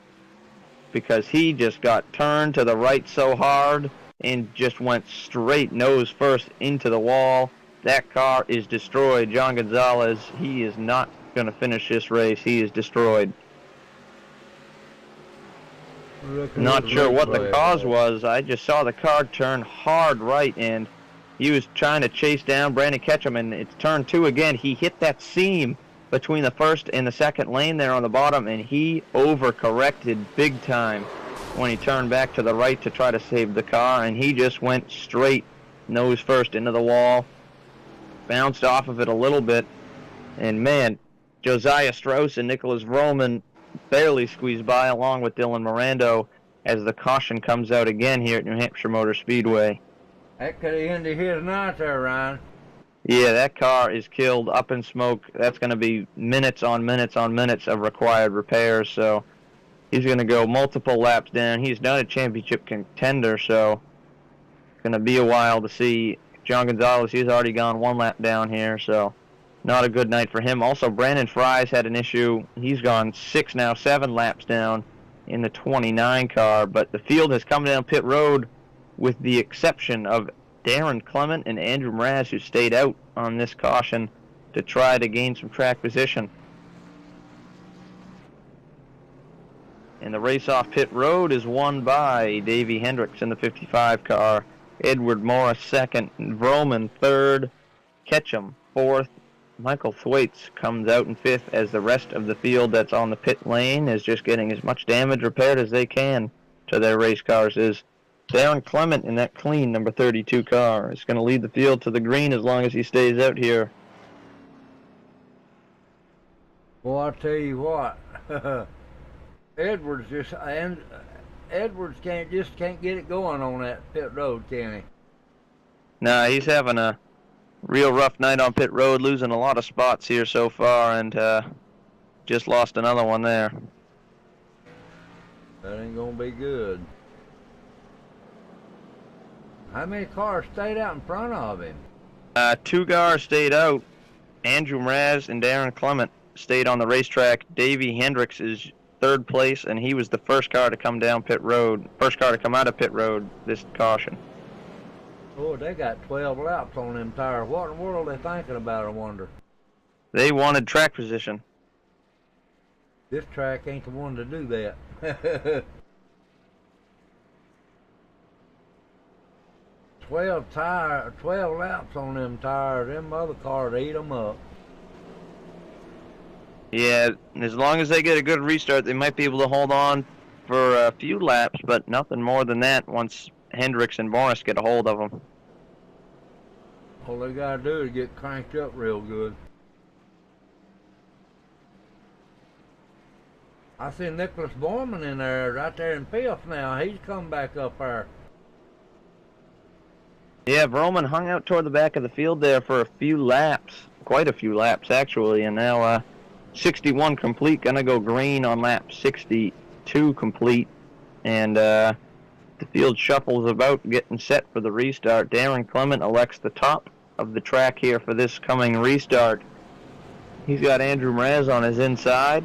[SPEAKER 2] because he just got turned to the right so hard and just went straight nose first into the wall. That car is destroyed. John Gonzalez, he is not going to finish this race. He is destroyed. Not sure what the cause was. I just saw the car turn hard right, and he was trying to chase down Brandon Ketchum, and it's turn 2 again. He hit that seam between the first and the second lane there on the bottom, and he overcorrected big time when he turned back to the right to try to save the car, and he just went straight nose first into the wall, bounced off of it a little bit, and man, Josiah Strauss and Nicholas Vroman barely squeezed by along with Dylan Mirando as the caution comes out again here at New Hampshire Motor Speedway.
[SPEAKER 1] That could have ended his night there, Ryan.
[SPEAKER 2] Yeah, that car is killed, up in smoke. That's going to be minutes on minutes on minutes of required repairs, so he's going to go multiple laps down. He's not a championship contender, so it's going to be a while to see. John Gonzalez, he's already gone 1 lap down here, so not a good night for him. Also, Brandon Fry's had an issue. He's gone 7 laps down in the 29 car, but the field has come down pit road with the exception of Darren Clement and Andrew Mraz, who stayed out on this caution to try to gain some track position. And the race off pit road is won by Davey Hendricks in the 55 car, Edward Morris 2nd, Vroman 3rd, Ketchum 4th. Michael Thwaites comes out in 5th as the rest of the field that's on the pit lane is just getting as much damage repaired as they can to their race cars. Is Darren Clement in that clean number 32 car is going to lead the field to the green as long as he stays out here.
[SPEAKER 1] Well, I'll tell you what, Edwards can't get it going on that pit road, can he?
[SPEAKER 2] Nah, he's having a real rough night on pit road, losing a lot of spots here so far, and just lost another one there.
[SPEAKER 1] That ain't gonna be good. How many cars stayed out in front of him?
[SPEAKER 2] 2 cars stayed out, Andrew Mraz and Darren Clement. stayed on the racetrack. Davey Hendricks is third place, and he was the first car to come down pit road, first car to come out of pit road this caution.
[SPEAKER 1] Oh, they got 12 laps on them tires. What in the world are they thinking about, I wonder?
[SPEAKER 2] They wanted track position.
[SPEAKER 1] This track ain't the one to do that. 12 laps on them tires. Them other cars eat them up.
[SPEAKER 2] Yeah, as long as they get a good restart, they might be able to hold on for a few laps, but nothing more than that once Hendricks and Morris get a hold of them.
[SPEAKER 1] All they gotta do is get cranked up real good. I see Nicholas Borman in there, right there in fifth now. He's come back up there.
[SPEAKER 2] Yeah, Vroman hung out toward the back of the field there for a few laps, quite a few laps actually, and now 61 complete, gonna go green on lap 62 complete, and the field shuffles about getting set for the restart. Darren Clement elects the top of the track here for this coming restart. He's got Andrew Mraz on his inside,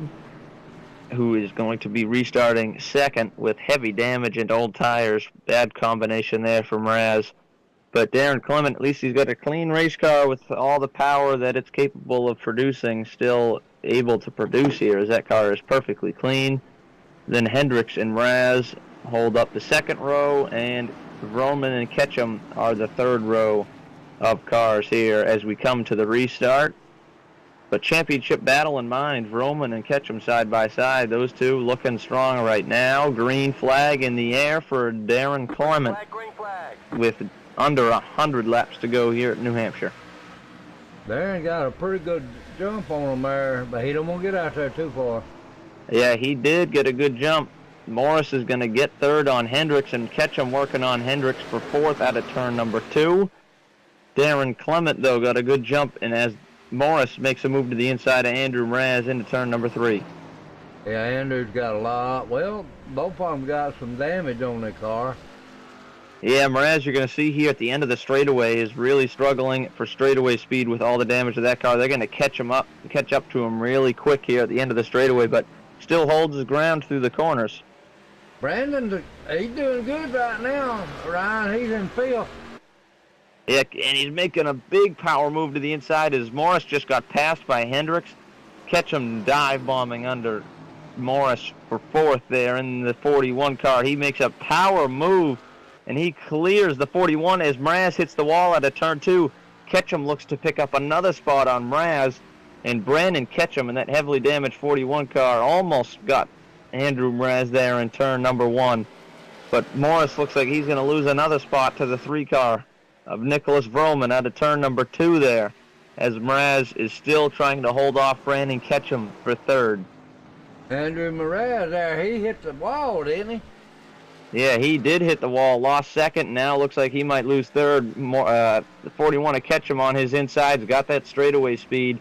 [SPEAKER 2] who is going to be restarting second with heavy damage and old tires. Bad combination there for Mraz. But Darren Clement, at least he's got a clean race car with all the power that it's capable of producing, still able to produce here, as that car is perfectly clean. Then Hendricks and Mraz hold up the second row, and Vroman and Ketchum are the third row of cars here as we come to the restart. But championship battle in mind, Vroman and Ketchum side by side, those two looking strong right now. Green flag in the air for Darren Clement
[SPEAKER 3] Green flag.
[SPEAKER 2] with under 100 laps to go here at New Hampshire.
[SPEAKER 1] Darren got a pretty good jump on him there, but he don't want to get out there too far.
[SPEAKER 2] Yeah, he did get a good jump. Morris is going to get third on Hendricks, and Ketchum working on Hendricks for fourth out of turn number 2. Darren Clement, though, got a good jump, and as Morris makes a move to the inside of Andrew Mraz into turn number 3.
[SPEAKER 1] Yeah, Andrew's got a lot. Well, both of them got some damage on their car.
[SPEAKER 2] Yeah, Mraz, you're going to see here at the end of the straightaway, is really struggling for straightaway speed with all the damage to that car. They're going to catch up to him really quick here at the end of the straightaway, but still holds his ground through the corners.
[SPEAKER 1] Brandon, he's doing good right now, Ryan. He's in fifth.
[SPEAKER 2] Yeah, and he's making a big power move to the inside as Morris just got passed by Hendricks. Ketchum dive bombing under Morris for fourth there in the 41 car. He makes a power move, and he clears the 41 as Mraz hits the wall at a turn 2. Ketchum looks to pick up another spot on Mraz, and Brandon Ketchum in that heavily damaged 41 car almost got Andrew Mraz there in turn number 1. But Morris looks like he's going to lose another spot to the 3 car of Nicholas Vroman out of turn number 2 there, as Mraz is still trying to hold off Brandon Ketchum for third.
[SPEAKER 1] Andrew Mraz there, he hit the wall, didn't he?
[SPEAKER 2] Yeah, he did hit the wall, lost second, now looks like he might lose third. The 41 of Ketchum on his insides, got that straightaway speed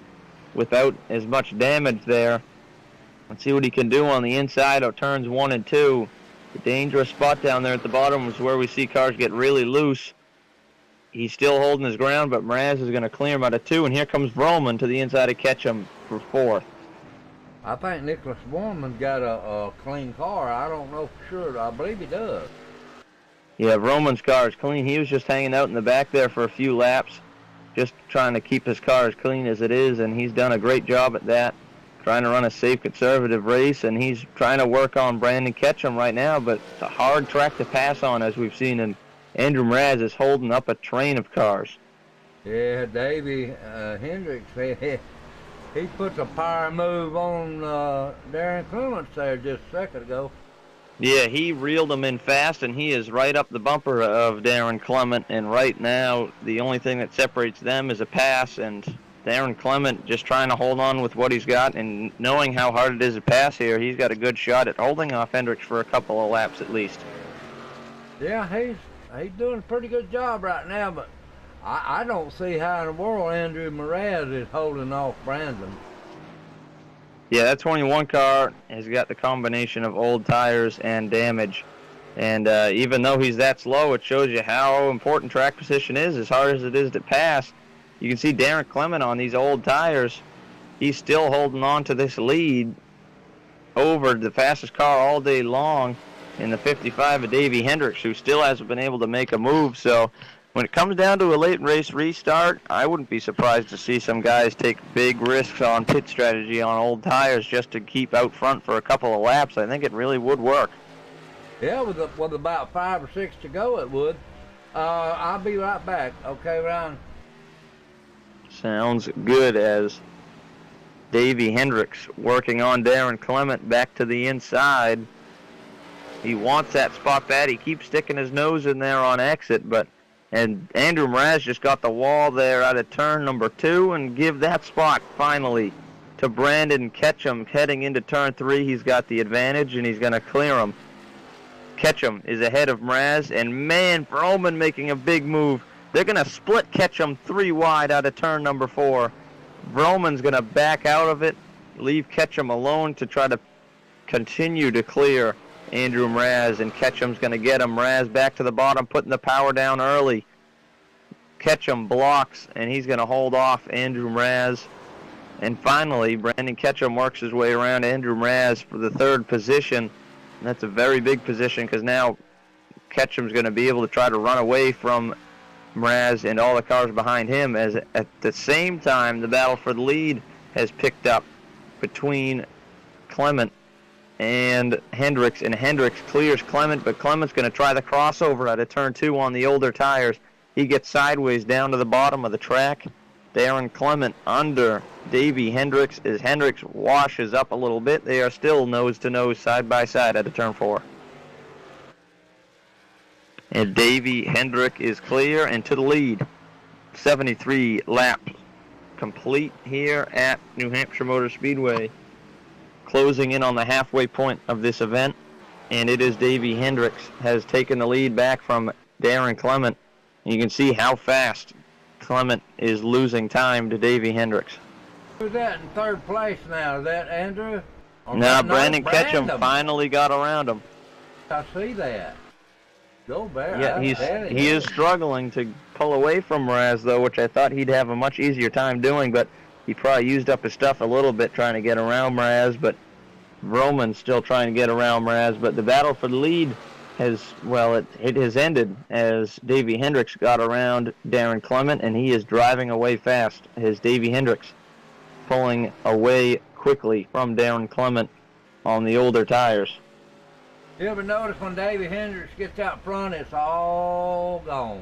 [SPEAKER 2] without as much damage there. Let's see what he can do on the inside of turns 1 and 2. The dangerous spot down there at the bottom is where we see cars get really loose. He's still holding his ground, but Mraz is going to clear him out of 2, and here comes Vroman to the inside of Ketchum for fourth.
[SPEAKER 1] I think Nicholas Borman's got a clean car. I don't know for sure. I believe he does.
[SPEAKER 2] Yeah, Vroman's car is clean. He was just hanging out in the back there for a few laps, just trying to keep his car as clean as it is, and he's done a great job at that, trying to run a safe, conservative race, and he's trying to work on Brandon Ketchum right now, but it's a hard track to pass on, as we've seen, and Andrew Mraz is holding up a train of cars.
[SPEAKER 1] Yeah, Davey Hendricks, he puts a power move on Darren Clements there just a second ago.
[SPEAKER 2] Yeah, he reeled him in fast, and he is right up the bumper of Darren Clement, and right now the only thing that separates them is a pass, and Darren Clement just trying to hold on with what he's got, and knowing how hard it is to pass here, he's got a good shot at holding off Hendricks for a couple of laps at least.
[SPEAKER 1] Yeah, he's doing a pretty good job right now, but I don't see how in the world Andrew Mraz is holding off Brandon.
[SPEAKER 2] Yeah, that 21 car has got the combination of old tires and damage. And even though he's that slow, it shows you how important track position is, as hard as it is to pass. You can see Darren Clement on these old tires he's still holding on to this lead over the fastest car all day long in the 55 of Davey Hendricks, who still hasn't been able to make a move. So when it comes down to a late race restart, I wouldn't be surprised to see some guys take big risks on pit strategy on old tires just to keep out front for a couple of laps. I think it really would work.
[SPEAKER 1] Yeah, with about 5 or 6 to go, it would. I'll be right back. Okay, Ryan?
[SPEAKER 2] Sounds good, as Davey Hendricks working on Darren Clement back to the inside. He wants that spot bad. He keeps sticking his nose in there on exit, and Andrew Mraz just got the wall there out of turn number 2 and give that spot finally to Brandon Ketchum heading into turn 3. He's got the advantage, and he's going to clear him. Ketchum is ahead of Mraz, and man, Vrooman making a big move. They're going to split Ketchum 3 wide out of turn number 4. Vrooman's going to back out of it, leave Ketchum alone to try to continue to clear Andrew Mraz, and Ketchum's going to get him. Mraz back to the bottom, putting the power down early. Ketchum blocks, and he's going to hold off Andrew Mraz. And finally, Brandon Ketchum works his way around Andrew Mraz for the 3rd position. And that's a very big position, because now Ketchum's going to be able to try to run away from Mraz and all the cars behind him, as at the same time the battle for the lead has picked up between Clement and Hendricks, and Hendricks clears Clement, but Clement's going to try the crossover out of turn 2 on the older tires. He gets sideways down to the bottom of the track. Darren Clement under Davey Hendricks as Hendricks washes up a little bit. They are still nose to nose, side by side out of turn 4. And Davey Hendrick is clear and to the lead. 73 laps complete here at New Hampshire Motor Speedway. Closing in on the halfway point of this event, and it is Davey Hendricks has taken the lead back from Darren Clement. And you can see how fast Clement is losing time to Davey Hendricks.
[SPEAKER 1] Who's that in 3rd place now? Is that Andrew?
[SPEAKER 2] No, Brandon Ketchum finally got around him.
[SPEAKER 1] I see that. Go Bear.
[SPEAKER 2] Yeah, he is struggling to pull away from Mraz, though, which I thought he'd have a much easier time doing, but he probably used up his stuff a little bit trying to get around Mraz, but Vrooman's still trying to get around Mraz. But the battle for the lead has, well, it has ended as Davey Hendricks got around Darren Clement, and he is driving away fast as Davey Hendricks pulling away quickly from Darren Clement on the older tires.
[SPEAKER 1] You ever notice when Davey Hendricks gets out front, it's all gone?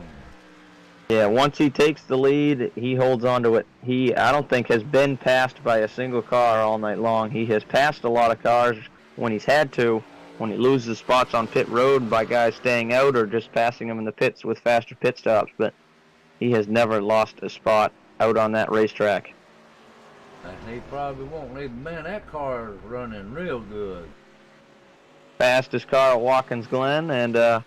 [SPEAKER 2] Yeah, once he takes the lead, he holds on to it. I don't think, has been passed by a single car all night long. He has passed a lot of cars when he's had to, when he loses spots on pit road by guys staying out or just passing him in the pits with faster pit stops, but he has never lost a spot out on that racetrack.
[SPEAKER 1] And he probably won't. Man, that car is running real good.
[SPEAKER 2] Fastest car at Watkins Glen, and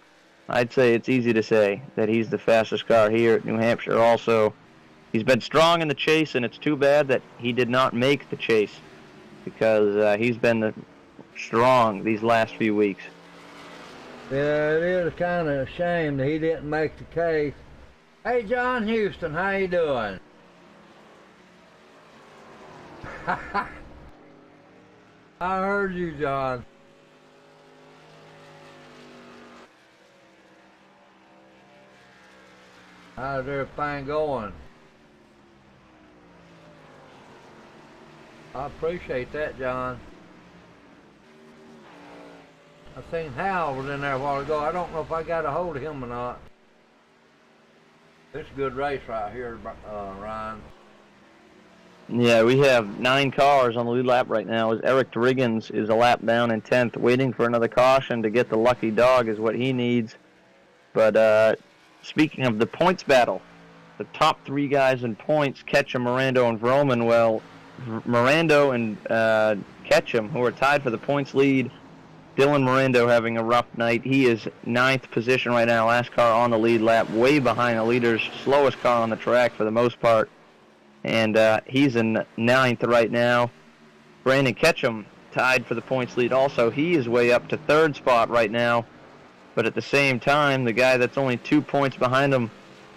[SPEAKER 2] I'd say it's easy to say that he's the fastest car here at New Hampshire also. He's been strong in the chase, and it's too bad that he did not make the chase, because he's been strong these last few weeks.
[SPEAKER 1] Yeah, it is kind of a shame that he didn't make the case. Hey, John Houston, how you doing? I heard you, John. How's everything going? I appreciate that, John. I seen Hal was in there a while ago. I don't know if I got a hold of him or not. This is a good race right here, Ryan.
[SPEAKER 2] Yeah, we have 9 cars on the lead lap right now, as Eric Riggins is a lap down in 10th, waiting for another caution to get the lucky dog is what he needs. But speaking of the points battle, the top 3 guys in points, Ketchum, Mirando, and Vrooman. Well, Mirando and Ketchum, who are tied for the points lead. Dylan Mirando having a rough night. He is 9th position right now, last car on the lead lap, way behind the leaders, slowest car on the track for the most part. And he's in 9th right now. Brandon Ketchum tied for the points lead also. He is way up to 3rd spot right now. But at the same time, the guy that's only 2 points behind him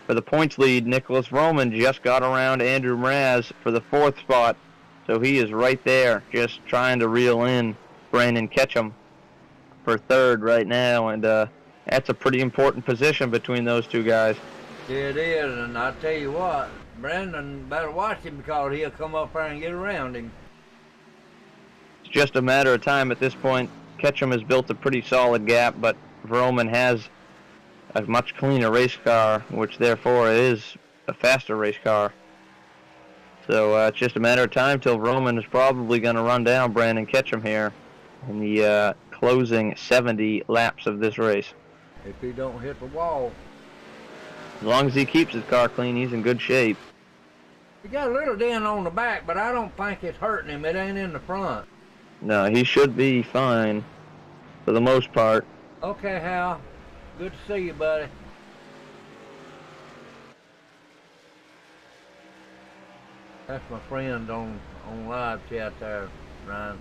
[SPEAKER 2] for the points lead, Nicholas Vrooman, just got around Andrew Mraz for the 4th spot. So he is right there, just trying to reel in Brandon Ketchum for third right now, and that's a pretty important position between those two guys.
[SPEAKER 1] It is, and I tell you what, Brandon better watch him because he'll come up there and get around him.
[SPEAKER 2] It's just a matter of time at this point. Ketchum has built a pretty solid gap, but Vroman has a much cleaner race car, which therefore is a faster race car. So it's just a matter of time till Vroman is probably going to run down Brandon Ketchum here in the closing 70 laps of this race.
[SPEAKER 1] If he don't hit the wall.
[SPEAKER 2] As long as he keeps his car clean, he's in good shape.
[SPEAKER 1] He got a little dent on the back, but I don't think it's hurting him. It ain't in the front.
[SPEAKER 2] No, he should be fine for the most part.
[SPEAKER 1] Okay, Hal. Good to see you, buddy. That's my friend on live chat there, Ryan.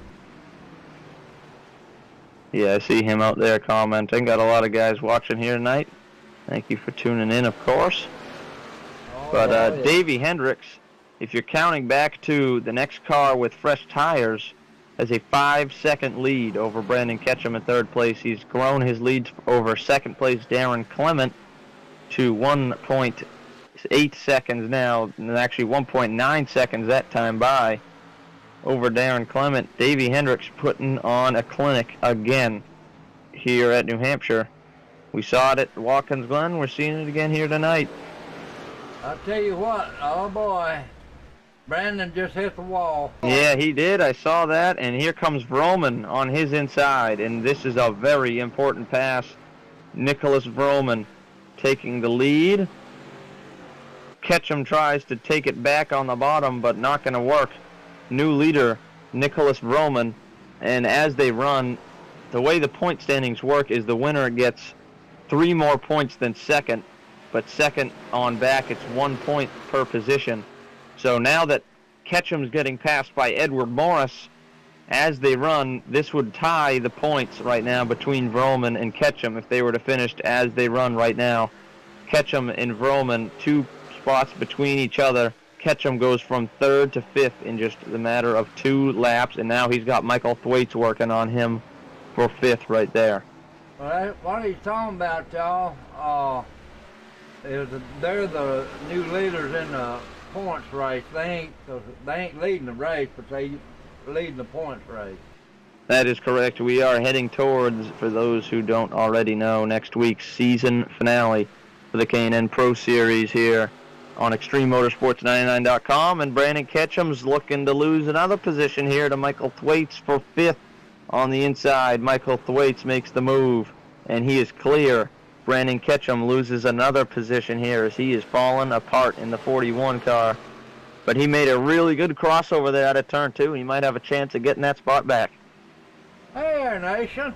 [SPEAKER 2] Yeah, I see him out there commenting. Got a lot of guys watching here tonight. Thank you for tuning in, of course. But
[SPEAKER 1] yeah.
[SPEAKER 2] Davey Hendricks, if you're counting back to the next car with fresh tires, has a 5-second lead over Brandon Ketchum in third place. He's grown his lead over second place Darren Clement to 1.8 seconds now, and actually 1.9 seconds that time by over Darren Clement. Davey Hendricks putting on a clinic again here at New Hampshire. We saw it at Watkins Glen. We're seeing it again here tonight.
[SPEAKER 1] I'll tell you what, oh boy, Brandon just hit the wall.
[SPEAKER 2] Yeah, he did. I saw that. And here comes Vroman on his inside. And this is a very important pass. Nicholas Vroman taking the lead. Ketchum tries to take it back on the bottom, but not going to work. New leader, Nicholas Vroman. And as they run, the way the point standings work is the winner gets 3 more points than second, but second on back, it's 1 point per position. So now that Ketchum's getting passed by Edward Morris, as they run, this would tie the points right now between Vroman and Ketchum if they were to finish as they run right now. Ketchum and Vroman, 2 spots between each other. Ketchum goes from 3rd to 5th in just the matter of 2 laps, and now he's got Michael Thwaites working on him for 5th right there.
[SPEAKER 1] Well, what he's talking about, y'all, is they're the new leaders in the points race. They ain't leading the race, but they leading the points race.
[SPEAKER 2] That is correct. We are heading towards, for those who don't already know, next week's season finale for the K&N Pro Series here on ExtremeMotorsports99.com, and Brandon Ketchum's looking to lose another position here to Michael Thwaites for 5th on the inside. Michael Thwaites makes the move, and he is clear. Brandon Ketchum loses another position here as he is falling apart in the 41 car. But he made a really good crossover there out of turn 2. He might have a chance of getting that spot back.
[SPEAKER 1] Hey there, Nation.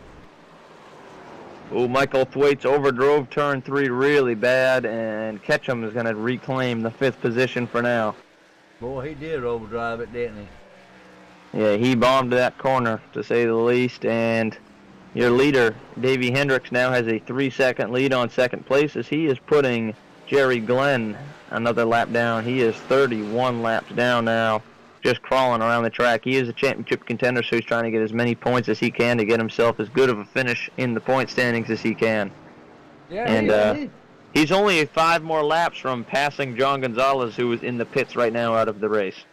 [SPEAKER 2] Oh, Michael Thwaites overdrove turn 3 really bad, and Ketchum is going to reclaim the 5th position for now.
[SPEAKER 1] Boy, he did overdrive it, didn't he?
[SPEAKER 2] Yeah, he bombed that corner, to say the least, and your leader, Davey Hendricks, now has a 3-second lead on second place as he is putting Jerry Glenn another lap down. He is 31 laps down now, just crawling around the track. He is a championship contender, so he's trying to get as many points as he can to get himself as good of a finish in the point standings as he can.
[SPEAKER 1] Yeah,
[SPEAKER 2] and he's only 5 more laps from passing John Gonzalez, who is in the pits right now out of the race.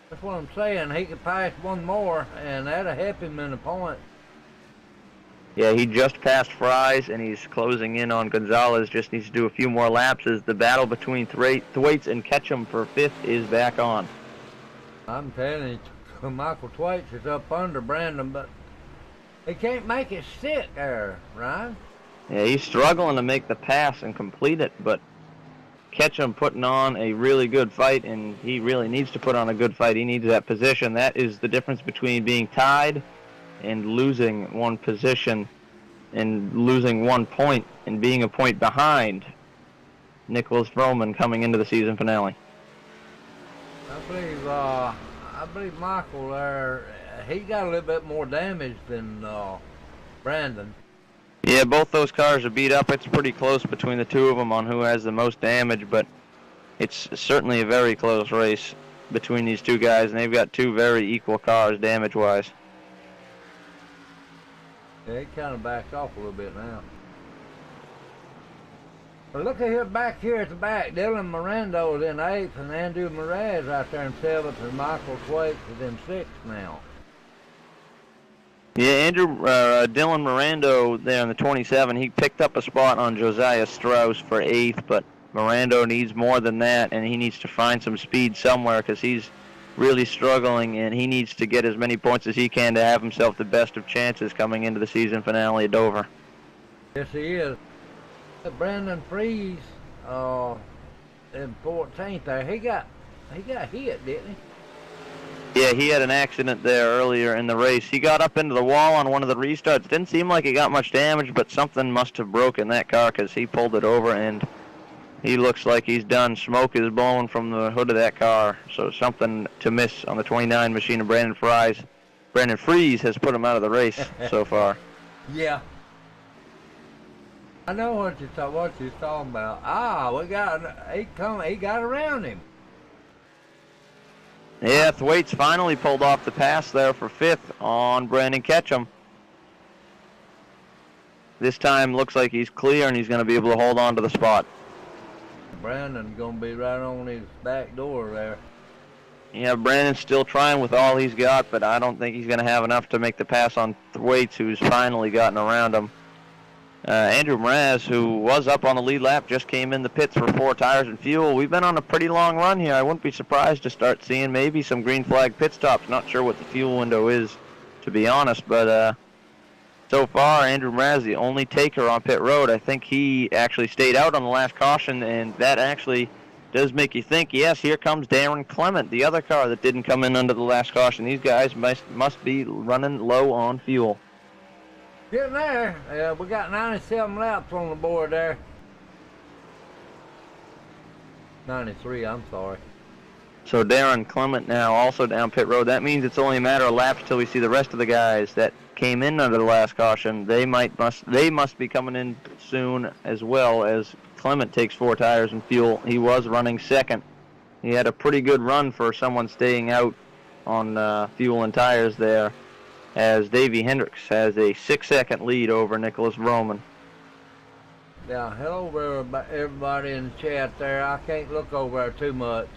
[SPEAKER 1] That's what I'm saying. He could pass one more, and that'll help him in the point.
[SPEAKER 2] Yeah, he just passed Fries, and he's closing in on Gonzalez. Just needs to do a few more laps as the battle between Thwaites and Ketchum for 5th is back on.
[SPEAKER 1] I'm telling you, Michael Thwaites is up under Brandon, but he can't make it stick there, Ryan.
[SPEAKER 2] Yeah, he's struggling to make the pass and complete it, but Ketchum putting on a really good fight, and he really needs to put on a good fight. He needs that position. That is the difference between being tied and losing 1 position and losing 1 point and being a point behind Nicholas Vroman coming into the season finale.
[SPEAKER 1] I believe Michael there, he got a little bit more damage than Brandon.
[SPEAKER 2] Yeah, both those cars are beat up. It's pretty close between the two of them on who has the most damage, but it's certainly a very close race. between these two guys, and they've got two very equal cars damage-wise.
[SPEAKER 1] Yeah, he kind of backed off a little bit now. But look at here, back here at the back. Dylan Miranda is in 8th, and Andrew Mraz out there in 7th, and Michael Thwaites is in 6th now.
[SPEAKER 2] Yeah, Dylan Miranda there in the 27, he picked up a spot on Josiah Strauss for 8th, but Miranda needs more than that, and he needs to find some speed somewhere because he's really struggling, and he needs to get as many points as he can to have himself the best of chances coming into the season finale at Dover.
[SPEAKER 1] Yes, he is. Brandon Fries in 14th there, he got hit, didn't he?
[SPEAKER 2] Yeah, he had an accident there earlier in the race. He got up into the wall on one of the restarts. Didn't seem like he got much damage, but something must have broken that car because he pulled it over, and he looks like he's done. Smoke is blowing from the hood of that car, so something to miss on the 29 machine of Brandon Fries. Brandon Fries has put him out of the race so far.
[SPEAKER 1] Yeah. I know what you're talking about. He got around him.
[SPEAKER 2] Yeah, Thwaites finally pulled off the pass there for 5th on Brandon Ketchum. This time looks like he's clear and he's going to be able to hold on to the spot.
[SPEAKER 1] Brandon's going to be right on his back door there.
[SPEAKER 2] Yeah, Brandon's still trying with all he's got, but I don't think he's going to have enough to make the pass on Thwaites, who's finally gotten around him. Andrew Mraz, who was up on the lead lap, just came in the pits for 4 tires and fuel. We've been on a pretty long run here. I wouldn't be surprised to start seeing maybe some green flag pit stops. Not sure what the fuel window is, to be honest, but so far, Andrew Mraz, the only taker on pit road. I think he actually stayed out on the last caution, and that actually does make you think, yes, here comes Darren Clement, the other car that didn't come in under the last caution. These guys must be running low on fuel.
[SPEAKER 1] Getting there. We got 97 laps on the board there. 93, I'm sorry.
[SPEAKER 2] So Darren Clement now also down pit road. That means it's only a matter of laps till we see the rest of the guys that came in under the last caution. They must be coming in soon, as well as Clement takes 4 tires and fuel. He was running 2nd. He had a pretty good run for someone staying out on fuel and tires there, as Davey Hendricks has a 6-second lead over Nicholas Vroman.
[SPEAKER 1] Yeah, hello everybody in the chat there. I can't look over there too much.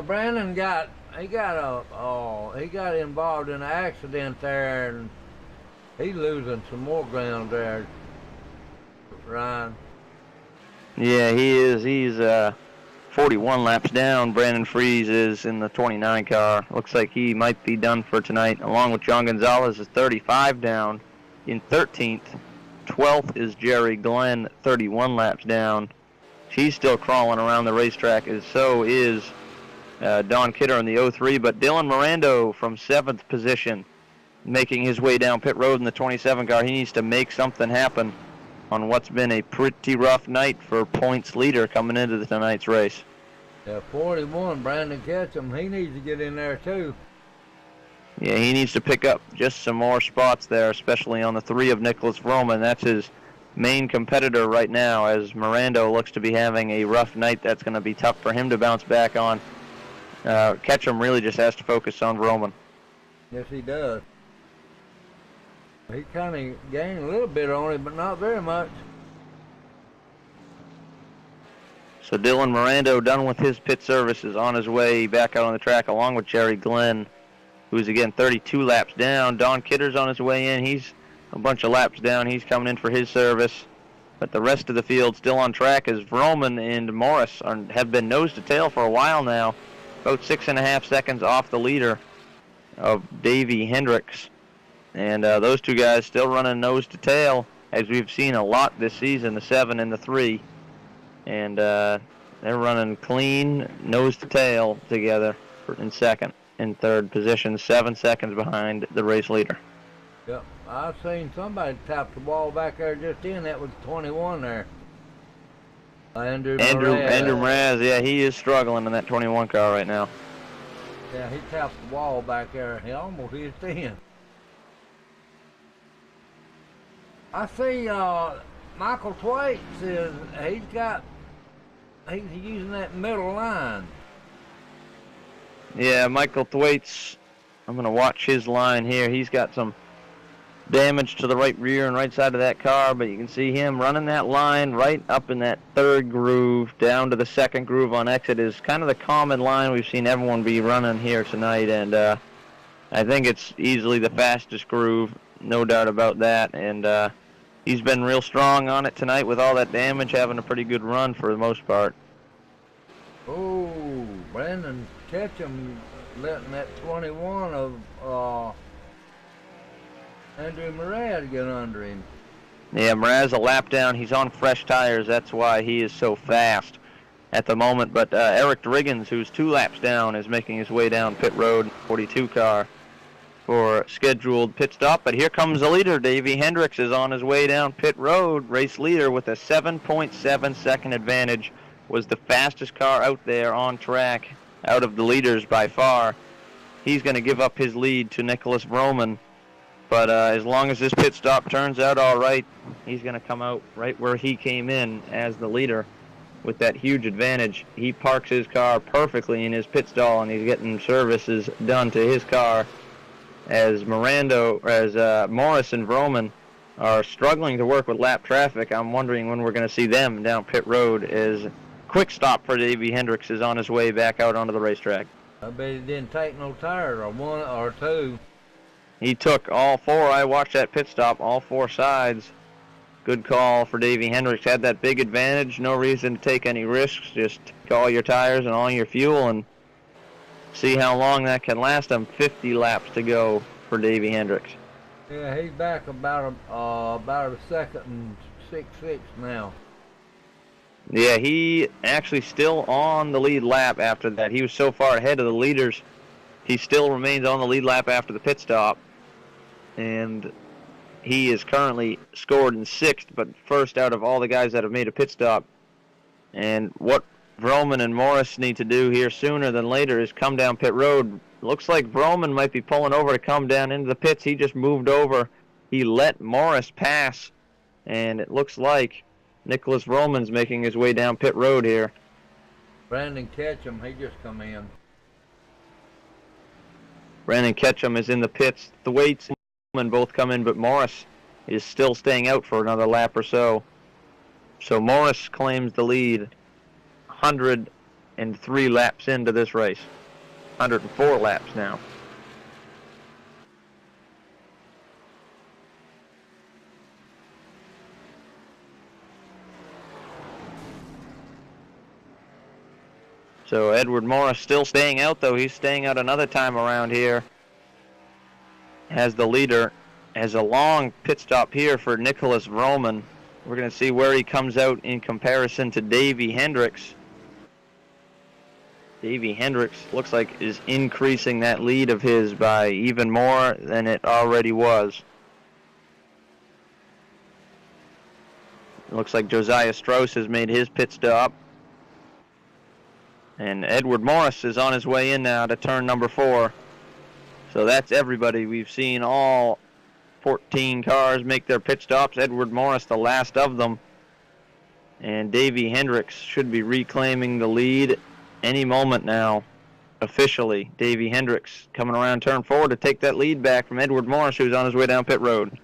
[SPEAKER 1] Brandon got involved in an accident there, and he's losing some more ground there, Ryan.
[SPEAKER 2] Yeah, he is. He's 41 laps down. Brandon Fries is in the 29 car. Looks like he might be done for tonight, along with John Gonzalez is 35 down in 13th. 12th is Jerry Glenn, 31 laps down. He's still crawling around the racetrack, as so is Don Kidder in the 03, but Dylan Miranda from 7th position, making his way down pit road in the 27 car. He needs to make something happen on what's been a pretty rough night for points leader coming into tonight's race.
[SPEAKER 1] Yeah, 41, Brandon Ketchum, he needs to get in there too.
[SPEAKER 2] Yeah, he needs to pick up just some more spots there, especially on the 3 of Nicholas Vroman. That's his main competitor right now, as Miranda looks to be having a rough night. That's going to be tough for him to bounce back on. Ketchum really just has to focus on Vroman.
[SPEAKER 1] Yes, he does. He kind of gained a little bit on it, but not very much.
[SPEAKER 2] So Dylan Miranda, done with his pit services, on his way back out on the track, along with Jerry Glenn, who's again 32 laps down. Don Kidder's on his way in. He's a bunch of laps down. He's coming in for his service. But the rest of the field still on track, as Vroman and Morris have been nose to tail for a while now. About 6.5 seconds off the leader of Davey Hendricks. And those two guys still running nose to tail, as we've seen a lot this season, the 7 and the 3. And they're running clean nose to tail together in 2nd and 3rd position, 7 seconds behind the race leader.
[SPEAKER 1] Yep, I've seen somebody tap the wall back there just in. That was 21 there. Andrew
[SPEAKER 2] Mraz, yeah, he is struggling in that 21 car right now.
[SPEAKER 1] Yeah, he tapped the wall back there. He almost hit in. I see Michael Thwaites is, he's using that middle line.
[SPEAKER 2] Yeah, Michael Thwaites, I'm going to watch his line here. He's got some damage to the right rear and right side of that car, but you can see him running that line right up in that third groove down to the second groove on exit is kind of the common line we've seen everyone be running here tonight, and I think it's easily the fastest groove, no doubt about that, and he's been real strong on it tonight with all that damage, having a pretty good run for the most part.
[SPEAKER 1] Oh, Brandon Ketchum letting that 21 of Andrew Murad get under him.
[SPEAKER 2] Yeah, Mraz's a lap down. He's on fresh tires. That's why he is so fast at the moment. But Eric Driggins, who's 2 laps down, is making his way down pit road, 42 car, for scheduled pit stop. But here comes the leader. Davey Hendricks is on his way down pit road. Race leader with a 7.7 second advantage. Was the fastest car out there on track, out of the leaders by far. He's going to give up his lead to Nicholas Vroman. But as long as this pit stop turns out all right, he's going to come out right where he came in as the leader with that huge advantage. He parks his car perfectly in his pit stall, and he's getting services done to his car as Morris and Vroman are struggling to work with lap traffic. I'm wondering when we're going to see them down pit road as quick stop for Davey Hendricks is on his way back out onto the racetrack.
[SPEAKER 1] I bet he didn't take no tires, or 1 or 2.
[SPEAKER 2] He took all 4. I watched that pit stop, all 4 sides. Good call for Davey Hendricks. Had that big advantage. No reason to take any risks. Just take all your tires and all your fuel and see how long that can last him. 50 laps to go for Davey Hendricks.
[SPEAKER 1] Yeah, he's back about a second and 6.6 now.
[SPEAKER 2] Yeah, he actually still on the lead lap after that. He was so far ahead of the leaders. He still remains on the lead lap after the pit stop. And he is currently scored in 6th, but first out of all the guys that have made a pit stop. And what Vroman and Morris need to do here sooner than later is come down pit road. Looks like Vroman might be pulling over to come down into the pits. He just moved over. He let Morris pass, and it looks like Nicholas Vroman's making his way down pit road here.
[SPEAKER 1] Brandon Ketchum, he just come in.
[SPEAKER 2] Brandon Ketchum is in the pits. The Thwaites and both come in, but Morris is still staying out for another lap or so. So Morris claims the lead 103 laps into this race. 104 laps now. So Edward Morris still staying out, though. He's staying out another time around here as the leader. Has a long pit stop here for Nicholas Vroman. We're going to see where he comes out in comparison to Davey Hendricks. Davey Hendricks looks like is increasing that lead of his by even more than it already was. It looks like Josiah Strauss has made his pit stop. And Edward Morris is on his way in now to turn number 4. So that's everybody. We've seen all 14 cars make their pit stops. Edward Morris, the last of them. And Davey Hendricks should be reclaiming the lead any moment now. Officially, Davey Hendricks coming around turn 4 to take that lead back from Edward Morris, who's on his way down pit road.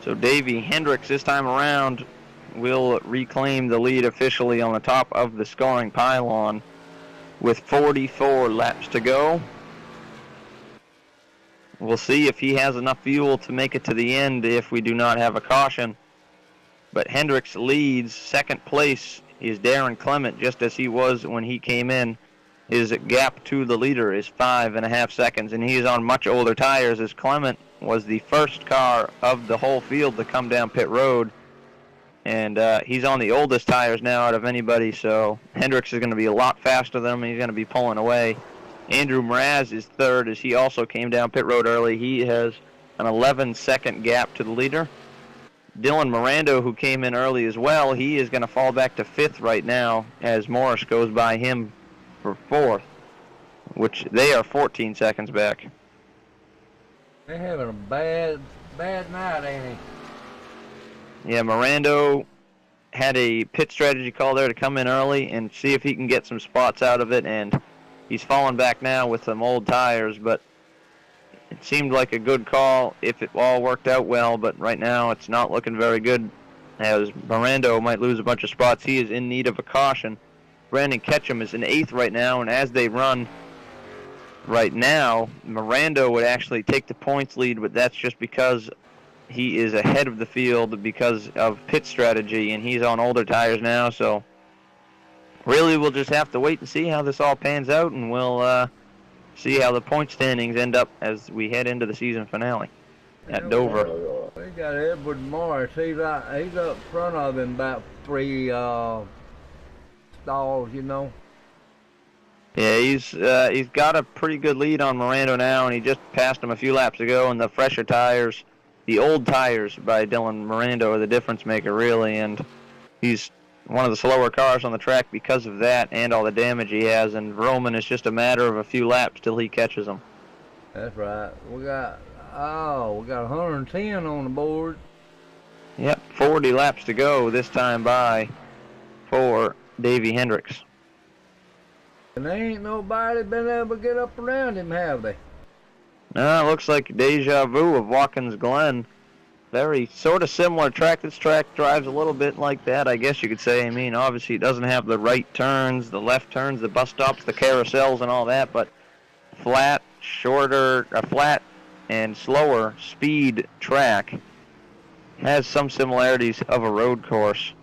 [SPEAKER 2] So Davey Hendricks this time around will reclaim the lead officially on the top of the scoring pylon with 44 laps to go. We'll see if he has enough fuel to make it to the end if we do not have a caution. But Hendricks leads. Second place is Darren Clement, just as he was when he came in. His gap to the leader is 5.5 seconds, and he is on much older tires as Clement was the first car of the whole field to come down pit road. And he's on the oldest tires now out of anybody, so Hendricks is going to be a lot faster than him, and he's going to be pulling away. Andrew Mraz is third as he also came down pit road early. He has an 11-second gap to the leader. Dylan Mirando, who came in early as well, he is going to fall back to fifth right now as Morris goes by him for fourth, which they are 14 seconds back.
[SPEAKER 1] They're having a bad night, ain't
[SPEAKER 2] Yeah, Mirando had a pit strategy call there to come in early and see if he can get some spots out of it, and he's falling back now with some old tires, but it seemed like a good call if it all worked out well, but right now it's not looking very good as Mirando might lose a bunch of spots. He is in need of a caution. Brandon Ketchum is in 8th right now, and as they run right now, Mirando would actually take the points lead, but that's just because he is ahead of the field because of pit strategy, and he's on older tires now, so really we'll just have to wait and see how this all pans out, and we'll see how the point standings end up as we head into the season finale at Dover.
[SPEAKER 1] We got Edward Morris. He's up front of him about 3 stalls, you know.
[SPEAKER 2] Yeah, he's got a pretty good lead on Mirando now, and he just passed him a few laps ago. And the fresher tires, the old tires by Dylan Mirando, are the difference maker really. And he's one of the slower cars on the track because of that and all the damage he has. And Roman is just a matter of a few laps till he catches him.
[SPEAKER 1] That's right. We got 110 on the board.
[SPEAKER 2] Yep, 40 laps to go this time by for Davey Hendricks.
[SPEAKER 1] And there ain't nobody been able to get up around him, have they?
[SPEAKER 2] No, it looks like deja vu of Watkins Glen. Very sort of similar track. This track drives a little bit like that, I guess you could say. I mean, obviously it doesn't have the right turns, the left turns, the bus stops, the carousels and all that, but flat and slower speed track. Has some similarities of a road course,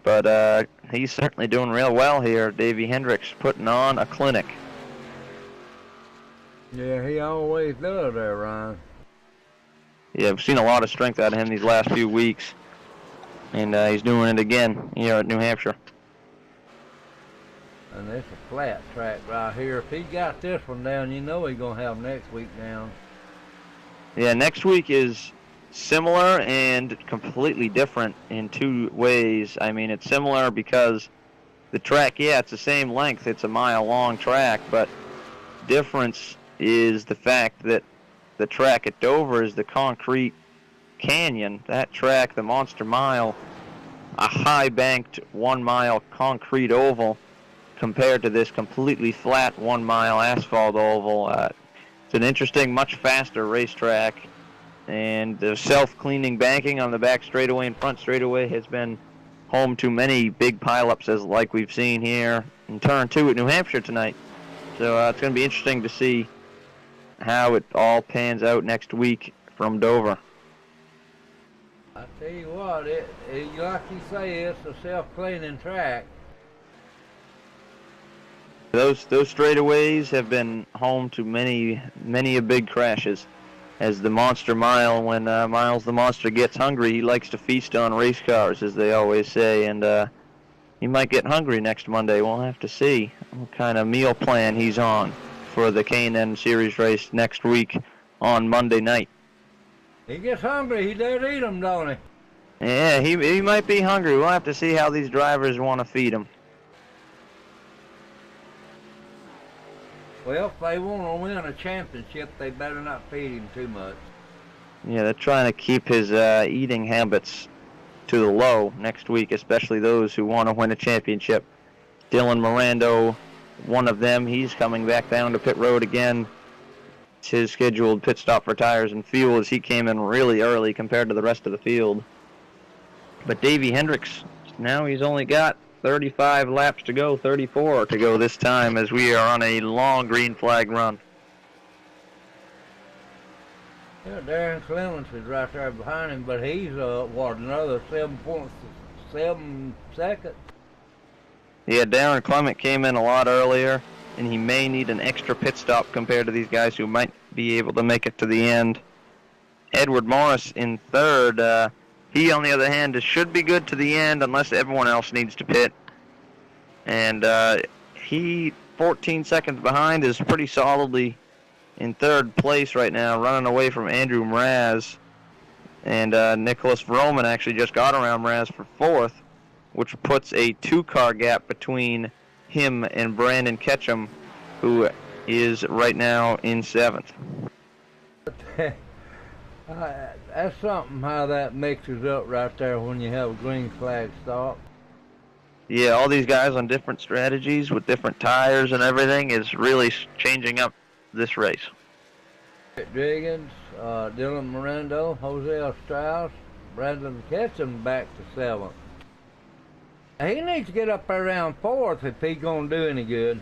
[SPEAKER 2] but he's certainly doing real well here. Davey Hendricks putting on a clinic.
[SPEAKER 1] Yeah, he always does there, Ryan.
[SPEAKER 2] Yeah, I've seen a lot of strength out of him these last few weeks, and he's doing it again here at New Hampshire.
[SPEAKER 1] And it's a flat track right here. If he got this one down, you know he's going to have next week down.
[SPEAKER 2] Yeah, next week is similar and completely different in two ways. I mean, it's similar because the track, yeah, it's the same length. It's a mile-long track, but difference is the fact that the track at Dover is the concrete canyon. That track, the Monster Mile, a high-banked 1-mile concrete oval compared to this completely flat 1-mile asphalt oval. It's an interesting, much faster racetrack, and the self-cleaning banking on the back straightaway and front straightaway has been home to many big pileups, as like we've seen here in Turn 2 at New Hampshire tonight. So it's going to be interesting to see how it all pans out next week from Dover.
[SPEAKER 1] I tell you what, it like you say, it's a self-cleaning track.
[SPEAKER 2] Those straightaways have been home to many big crashes. As the Monster Mile, when Miles the Monster gets hungry, he likes to feast on race cars, as they always say, and he might get hungry next Monday. We'll have to see what kind of meal plan he's on for the K&N Series race next week on Monday night.
[SPEAKER 1] He gets hungry, he does eat them, don't he?
[SPEAKER 2] Yeah, he might be hungry. We'll have to see how these drivers want to feed him.
[SPEAKER 1] Well, if they want to win a championship, they better not feed him too much.
[SPEAKER 2] Yeah, they're trying to keep his eating habits to the low next week, especially those who want to win a championship. Dylan Mirando, one of them, he's coming back down to pit road again. It's his scheduled pit stop for tires and fuel, as he came in really early compared to the rest of the field. But Davey Hendricks, now he's only got 35 laps to go, 34 to go this time, as we are on a long green flag run.
[SPEAKER 1] Yeah, Darren Clemens is right there behind him, but he's, another 7.7 seconds.
[SPEAKER 2] Yeah, Darren Clement came in a lot earlier, and he may need an extra pit stop compared to these guys who might be able to make it to the end. Edward Morris in third. He, on the other hand, should be good to the end unless everyone else needs to pit. And he 14 seconds behind, is pretty solidly in third place right now, running away from Andrew Mraz. And Nicholas Vroman actually just got around Mraz for fourth, which puts a 2-car gap between him and Brandon Ketchum, who is right now in seventh.
[SPEAKER 1] That's something how that mixes up right there when you have a green flag stop.
[SPEAKER 2] Yeah, all these guys on different strategies with different tires and everything is really changing up this race.
[SPEAKER 1] Driggins, Dylan Mirando, Jose Strauss, Brandon Ketchum back to seventh. He needs to get up around fourth if he's going to do any good.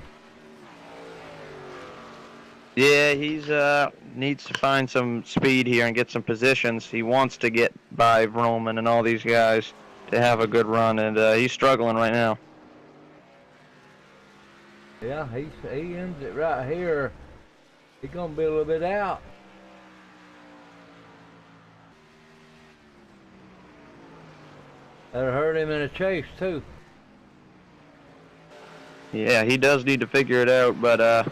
[SPEAKER 2] Yeah, he's needs to find some speed here and get some positions. He wants to get by Vroman and all these guys to have a good run, and he's struggling right now.
[SPEAKER 1] Yeah, he ends it right here. He's going to be a little bit out. That'll hurt him in a chase, too.
[SPEAKER 2] Yeah, he does need to figure it out, but,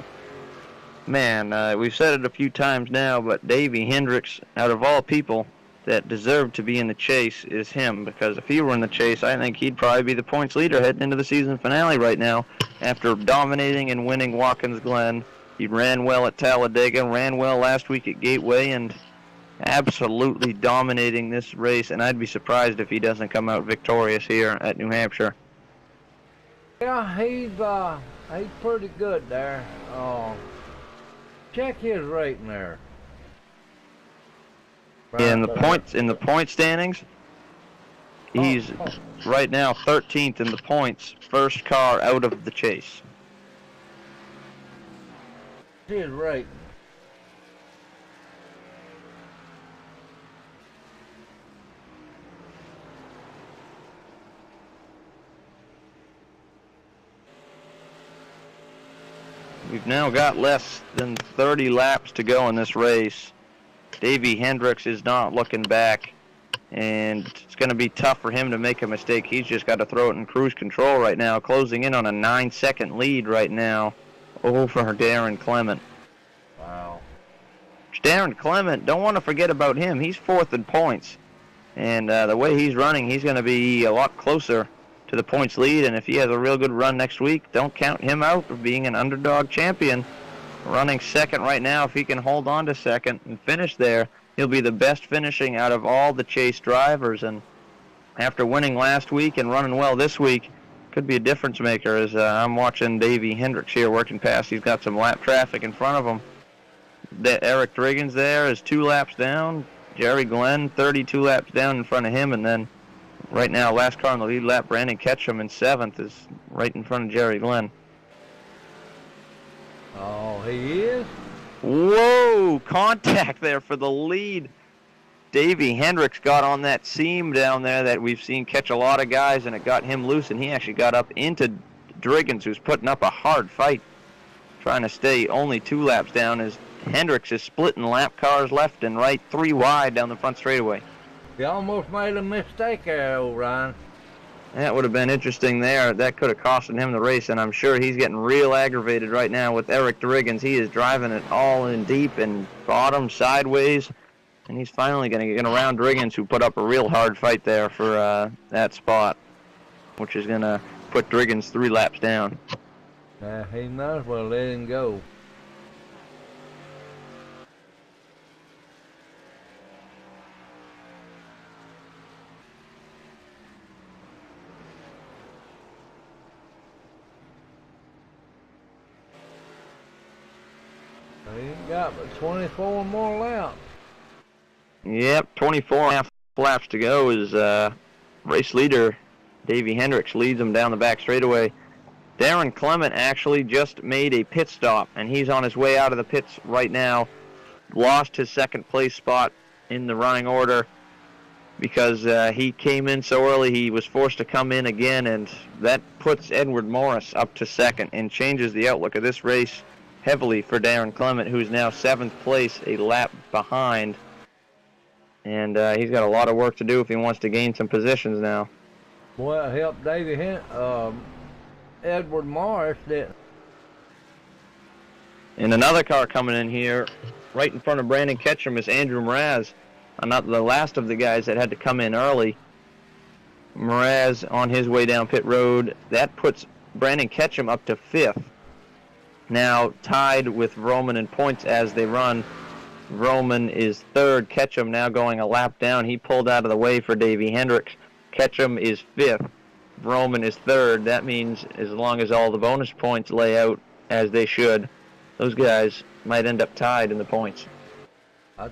[SPEAKER 2] man, we've said it a few times now, but Davey Hendricks, out of all people that deserve to be in the chase, is him, because if he were in the chase, I think he'd probably be the points leader heading into the season finale right now. After dominating and winning Watkins Glen, he ran well at Talladega, ran well last week at Gateway, and absolutely dominating this race, and I'd be surprised if he doesn't come out victorious here at New Hampshire.
[SPEAKER 1] Yeah, he's pretty good there. Check his rating there.
[SPEAKER 2] Yeah, in the point standings, he's right now 13th in the points, first car out of the chase.
[SPEAKER 1] His rating.
[SPEAKER 2] We've now got less than 30 laps to go in this race. Davey Hendricks is not looking back, and it's going to be tough for him to make a mistake. He's just got to throw it in cruise control right now, closing in on a 9-second lead right now over Darren Clement.
[SPEAKER 1] Wow.
[SPEAKER 2] Darren Clement, don't want to forget about him. He's fourth in points, and the way he's running, he's going to be a lot closer to the points lead, and if he has a real good run next week, don't count him out for being an underdog champion. Running second right now, if he can hold on to second and finish there, he'll be the best finishing out of all the chase drivers, and after winning last week and running well this week, could be a difference maker as I'm watching Davey Hendricks here working past. He's got some lap traffic in front of him. Eric Driggins there is 2 laps down. Jerry Glenn 32 laps down in front of him, and then right now, last car on the lead lap, Brandon Ketchum in 7th is right in front of Jerry Glenn.
[SPEAKER 1] Oh, he is?
[SPEAKER 2] Whoa, contact there for the lead. Davey Hendricks got on that seam down there that we've seen catch a lot of guys, and it got him loose, and he actually got up into Driggins, who's putting up a hard fight, trying to stay only 2 laps down as Hendricks is splitting lap cars left and right, 3 wide down the front straightaway.
[SPEAKER 1] He almost made a mistake there, old Ryan.
[SPEAKER 2] That would have been interesting there. That could have costed him the race, and I'm sure he's getting real aggravated right now with Eric Driggins. He is driving it all in deep and bottom, sideways, and he's finally going to get around Driggins, who put up a real hard fight there for that spot, which is going to put Driggins 3 laps down.
[SPEAKER 1] He might as well let him go. He got but 24 more laps.
[SPEAKER 2] Yep, 24.5 laps to go as race leader Davey Hendricks leads him down the back straightaway. Darren Clement actually just made a pit stop, and he's on his way out of the pits right now. Lost his second place spot in the running order because he came in so early he was forced to come in again, and that puts Edward Morris up to second and changes the outlook of this race heavily for Darren Clement, who's now 7th place, a lap behind. And he's got a lot of work to do if he wants to gain some positions now.
[SPEAKER 1] Boy, it helped Edward Morris, didn't
[SPEAKER 2] And another car coming in here, right in front of Brandon Ketchum, is Andrew Mraz. Not the last of the guys that had to come in early. Mraz on his way down pit road. That puts Brandon Ketchum up to 5th. Now tied with Vroman in points as they run. Vroman is 3rd. Ketchum now going a lap down. He pulled out of the way for Davey Hendricks. Ketchum is 5th. Vroman is 3rd. That means as long as all the bonus points lay out as they should, those guys might end up tied in the points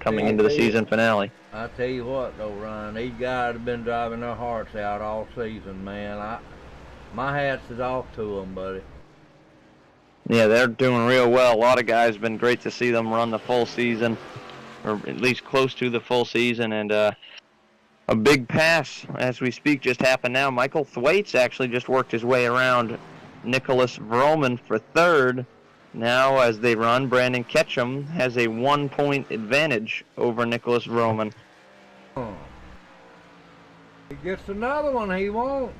[SPEAKER 2] coming into the season finale.
[SPEAKER 1] I tell you what, though, Ryan, these guys have been driving their hearts out all season, man. My hat's is off to them, buddy.
[SPEAKER 2] Yeah, they're doing real well. A lot of guys, been great to see them run the full season, or at least close to the full season. And a big pass, as we speak, just happened now. Michael Thwaites actually just worked his way around Nicholas Vroman for 3rd. Now, as they run, Brandon Ketchum has a 1-point advantage over Nicholas Vroman.
[SPEAKER 1] Oh. He gets another one, he won't.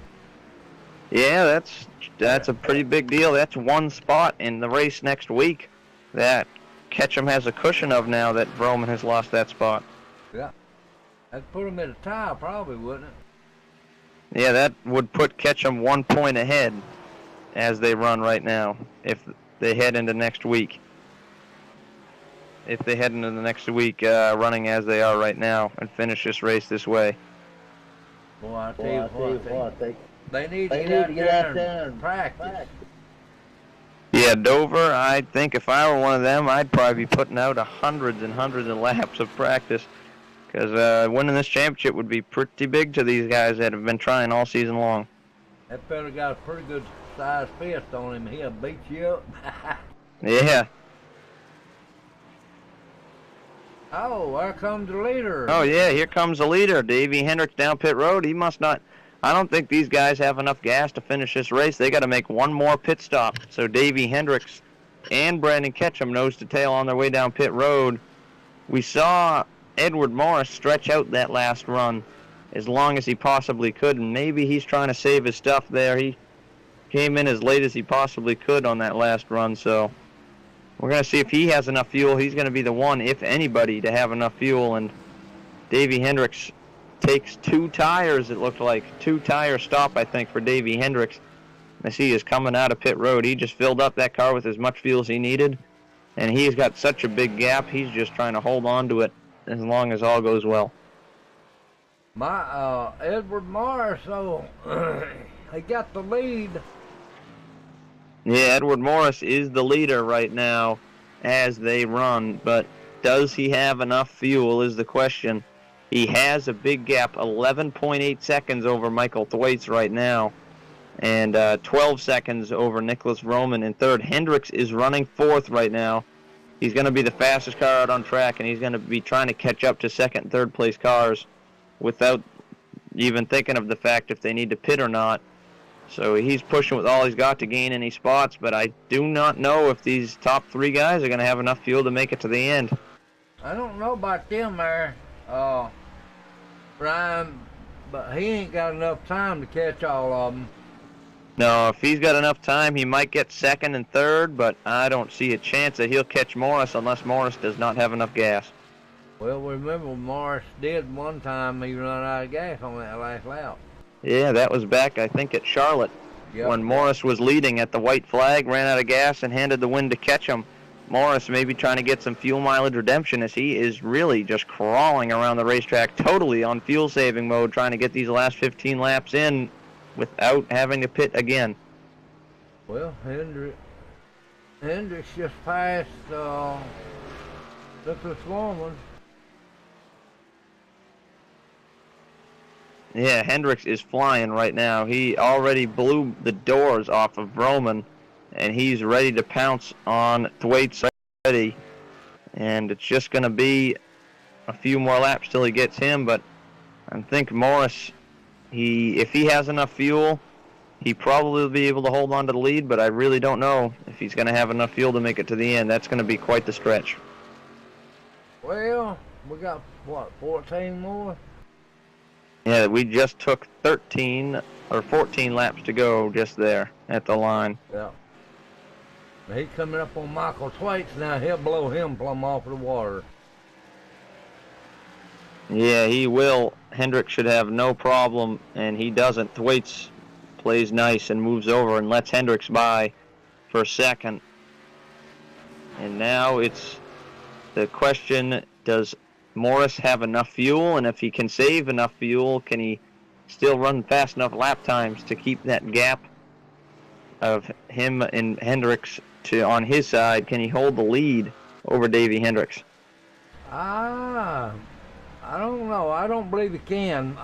[SPEAKER 2] Yeah, that's a pretty big deal. That's 1 spot in the race next week that Ketchum has a cushion of now that Vroman has lost that spot.
[SPEAKER 1] Yeah. That'd put him in a tie, probably, wouldn't it?
[SPEAKER 2] Yeah, that would put Ketchum 1 point ahead as they run right now if they head into next week. If they head into the next week running as they are right now and finish this race this way.
[SPEAKER 1] Boy, I tell you what, they need to get out there and practice.
[SPEAKER 2] Yeah, Dover, I think if I were one of them, I'd probably be putting out hundreds and hundreds of laps of practice, because winning this championship would be pretty big to these guys that have been trying all season long.
[SPEAKER 1] That fella got a pretty good size fist on him. He'll beat you up.
[SPEAKER 2] Yeah.
[SPEAKER 1] Oh, here comes the leader.
[SPEAKER 2] Oh, yeah, here comes the leader. Davey Hendricks down pit road. He must not... I don't think these guys have enough gas to finish this race. They got to make one more pit stop. So Davey Hendricks and Brandon Ketchum nose to tail on their way down pit road. We saw Edward Morris stretch out that last run as long as he possibly could, and maybe he's trying to save his stuff there. He came in as late as he possibly could on that last run, so we're going to see if he has enough fuel. He's going to be the one, if anybody, to have enough fuel, and Davey Hendricks takes 2 tires, it looked like. 2-tire stop, I think, for Davey Hendricks. As he is coming out of pit road, he just filled up that car with as much fuel as he needed, and he's got such a big gap, he's just trying to hold on to it as long as all goes well.
[SPEAKER 1] My Edward Morris, he got the lead.
[SPEAKER 2] Yeah, Edward Morris is the leader right now as they run, but does he have enough fuel is the question. He has a big gap, 11.8 seconds over Michael Thwaites right now, and 12 seconds over Nicholas Vroman in 3rd. Hendricks is running 4th right now. He's going to be the fastest car out on track, and he's going to be trying to catch up to 2nd and 3rd place cars without even thinking of the fact if they need to pit or not. So he's pushing with all he's got to gain any spots, but I do not know if these top 3 guys are going to have enough fuel to make it to the end.
[SPEAKER 1] I don't know about them there, Ryan, but he ain't got enough time to catch all of them.
[SPEAKER 2] No, if he's got enough time, he might get 2nd and 3rd, but I don't see a chance that he'll catch Morris unless Morris does not have enough gas.
[SPEAKER 1] Well, remember Morris did one time, he run out of gas on that last lap.
[SPEAKER 2] Yeah, that was back, I think, at Charlotte, when Morris was leading at the white flag, ran out of gas, and handed the win to Ketchum. Morris maybe trying to get some fuel mileage redemption as he is really just crawling around the racetrack totally on fuel-saving mode, trying to get these last 15 laps in without having to pit again.
[SPEAKER 1] Well, Hendricks just passed Nicholas Vroman.
[SPEAKER 2] Yeah, Hendricks is flying right now. He already blew the doors off of Vroman, and he's ready to pounce on Thwaites already. And it's just going to be a few more laps till he gets him, but I think Morris, if he has enough fuel, he probably will be able to hold on to the lead, but I really don't know if he's going to have enough fuel to make it to the end. That's going to be quite the stretch.
[SPEAKER 1] Well, we got, 14 more?
[SPEAKER 2] Yeah, we just took 13 or 14 laps to go just there at the line.
[SPEAKER 1] Yeah. He's coming up on Michael Thwaites now. He'll blow him plumb off the water.
[SPEAKER 2] Yeah, he will. Hendricks should have no problem, and he doesn't. Thwaites plays nice and moves over and lets Hendricks by for second. And now it's the question, does Morris have enough fuel? And if he can save enough fuel, can he still run fast enough lap times to keep that gap of him and Hendricks on his side? Can he hold the lead over Davey Hendricks?
[SPEAKER 1] I don't know. I don't believe he can.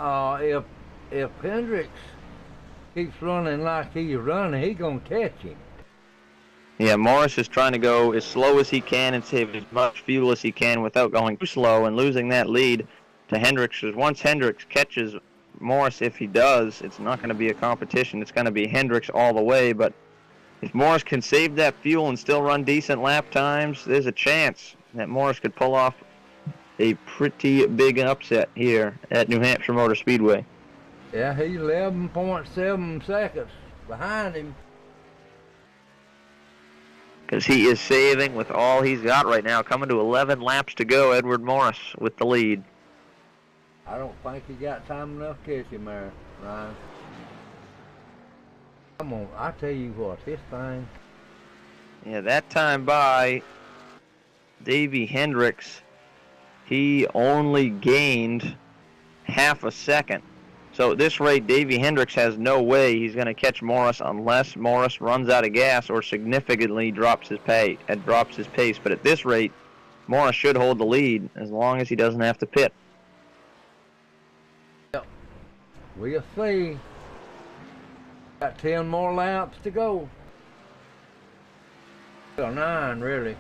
[SPEAKER 1] If Hendricks keeps running like he's running, he's going to catch him.
[SPEAKER 2] Yeah, Morris is trying to go as slow as he can and save as much fuel as he can without going too slow and losing that lead to Hendricks. Because once Hendricks catches Morris, if he does, it's not going to be a competition. It's going to be Hendricks all the way. But if Morris can save that fuel and still run decent lap times, there's a chance that Morris could pull off a pretty big upset here at New Hampshire Motor Speedway.
[SPEAKER 1] Yeah, he's 11.7 seconds behind him.
[SPEAKER 2] Because he is saving with all he's got right now. Coming to 11 laps to go, Edward Morris with the lead.
[SPEAKER 1] I don't think he got time enough to catch him there, Ryan. Come on, I tell you what, this thing.
[SPEAKER 2] Yeah, that time by Davey Hendricks, he only gained half a second. So at this rate, Davey Hendricks has no way he's going to catch Morris unless Morris runs out of gas or significantly drops his pace. But at this rate, Morris should hold the lead as long as he doesn't have to pit.
[SPEAKER 1] Yep. We'll see. Got 10 more laps to go. Well, 9, really.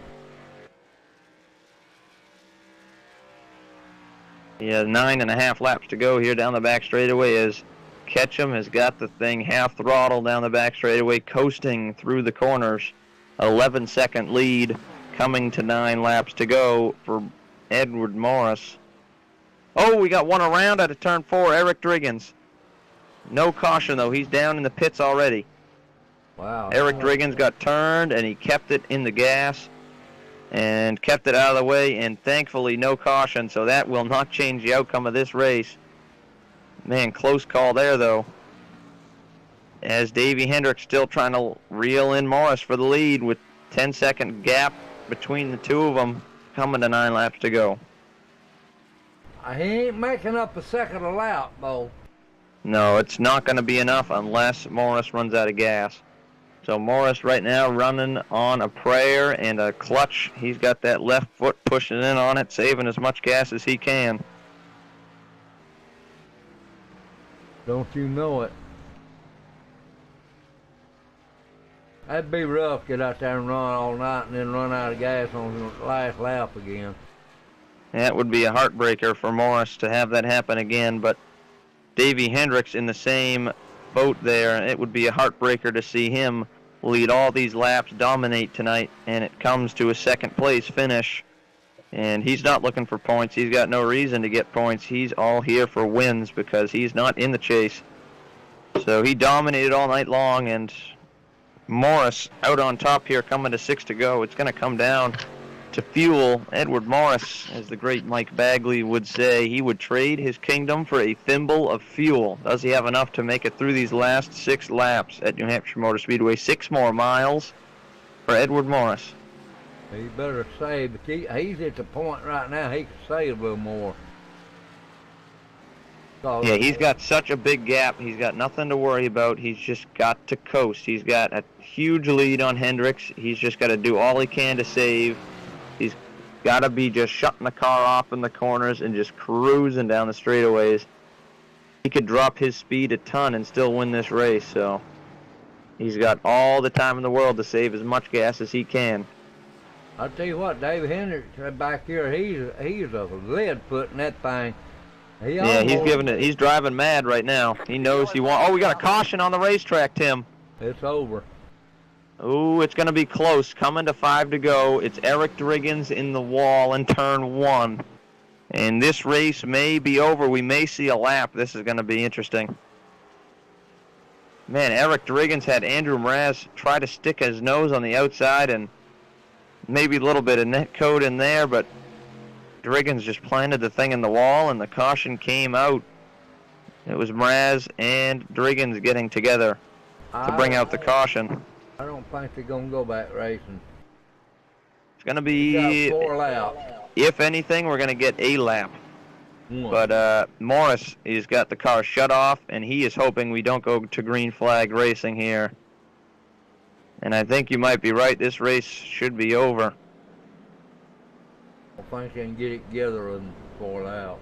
[SPEAKER 2] Yeah, 9.5 laps to go here down the back straightaway as Ketchum has got the thing half throttle down the back straightaway, coasting through the corners. 11-second lead coming to 9 laps to go for Edward Morris. Oh, we got one around out of turn 4, Eric Driggins. No caution, though. He's down in the pits already.
[SPEAKER 1] Wow.
[SPEAKER 2] Eric Driggins got turned, and he kept it in the gas and kept it out of the way, and thankfully no caution, so that will not change the outcome of this race. Man, close call there, though, as Davey Hendricks still trying to reel in Morris for the lead with 10-second gap between the two of them, coming to 9 laps to go.
[SPEAKER 1] He ain't making up a second a lap, though.
[SPEAKER 2] No, it's not going to be enough unless Morris runs out of gas. So Morris right now running on a prayer and a clutch. He's got that left foot pushing in on it, saving as much gas as he can.
[SPEAKER 1] Don't you know it? That'd be rough, get out there and run all night and then run out of gas on the last lap again.
[SPEAKER 2] That would be a heartbreaker for Morris to have that happen again, but Davey Hendricks in the same boat there. It would be a heartbreaker to see him lead all these laps, dominate tonight, and it comes to a second place finish. And he's not looking for points. He's got no reason to get points. He's all here for wins because he's not in the chase. So he dominated all night long, and Morris out on top here, coming to 6 to go. It's going to come down to fuel. Edward Morris, as the great Mike Bagley would say, he would trade his kingdom for a thimble of fuel. Does he have enough to make it through these last 6 laps at New Hampshire Motor Speedway? 6 more miles for Edward Morris.
[SPEAKER 1] He better save, but he's at the point right now he can save a little more. So,
[SPEAKER 2] yeah, he's got such a big gap. He's got nothing to worry about. He's just got to coast. He's got a huge lead on Hendricks. He's just got to do all he can to save. He's got to be just shutting the car off in the corners and just cruising down the straightaways. He could drop his speed a ton and still win this race, so he's got all the time in the world to save as much gas as he can.
[SPEAKER 1] I'll tell you what, David Hendricks back here, he's a lead foot in that thing.
[SPEAKER 2] He's giving it. He's driving mad right now. He knows he wants. Oh, we got a caution on the racetrack, Tim.
[SPEAKER 1] It's over.
[SPEAKER 2] Ooh, it's going to be close. Coming to 5 to go. It's Eric Driggins in the wall in turn 1. And this race may be over. We may see a lap. This is going to be interesting. Man, Eric Driggins had Andrew Mraz try to stick his nose on the outside and maybe a little bit of net code in there, but Driggins just planted the thing in the wall, and the caution came out. It was Mraz and Driggins getting together to bring out the caution.
[SPEAKER 1] I don't think they're going to go back racing.
[SPEAKER 2] It's going to be,
[SPEAKER 1] 4 laps.
[SPEAKER 2] If anything, we're going to get a lap. But Morris has got the car shut off, and he is hoping we don't go to green flag racing here. And I think you might be right. This race should be over.
[SPEAKER 1] I think they can get it together in 4 laps.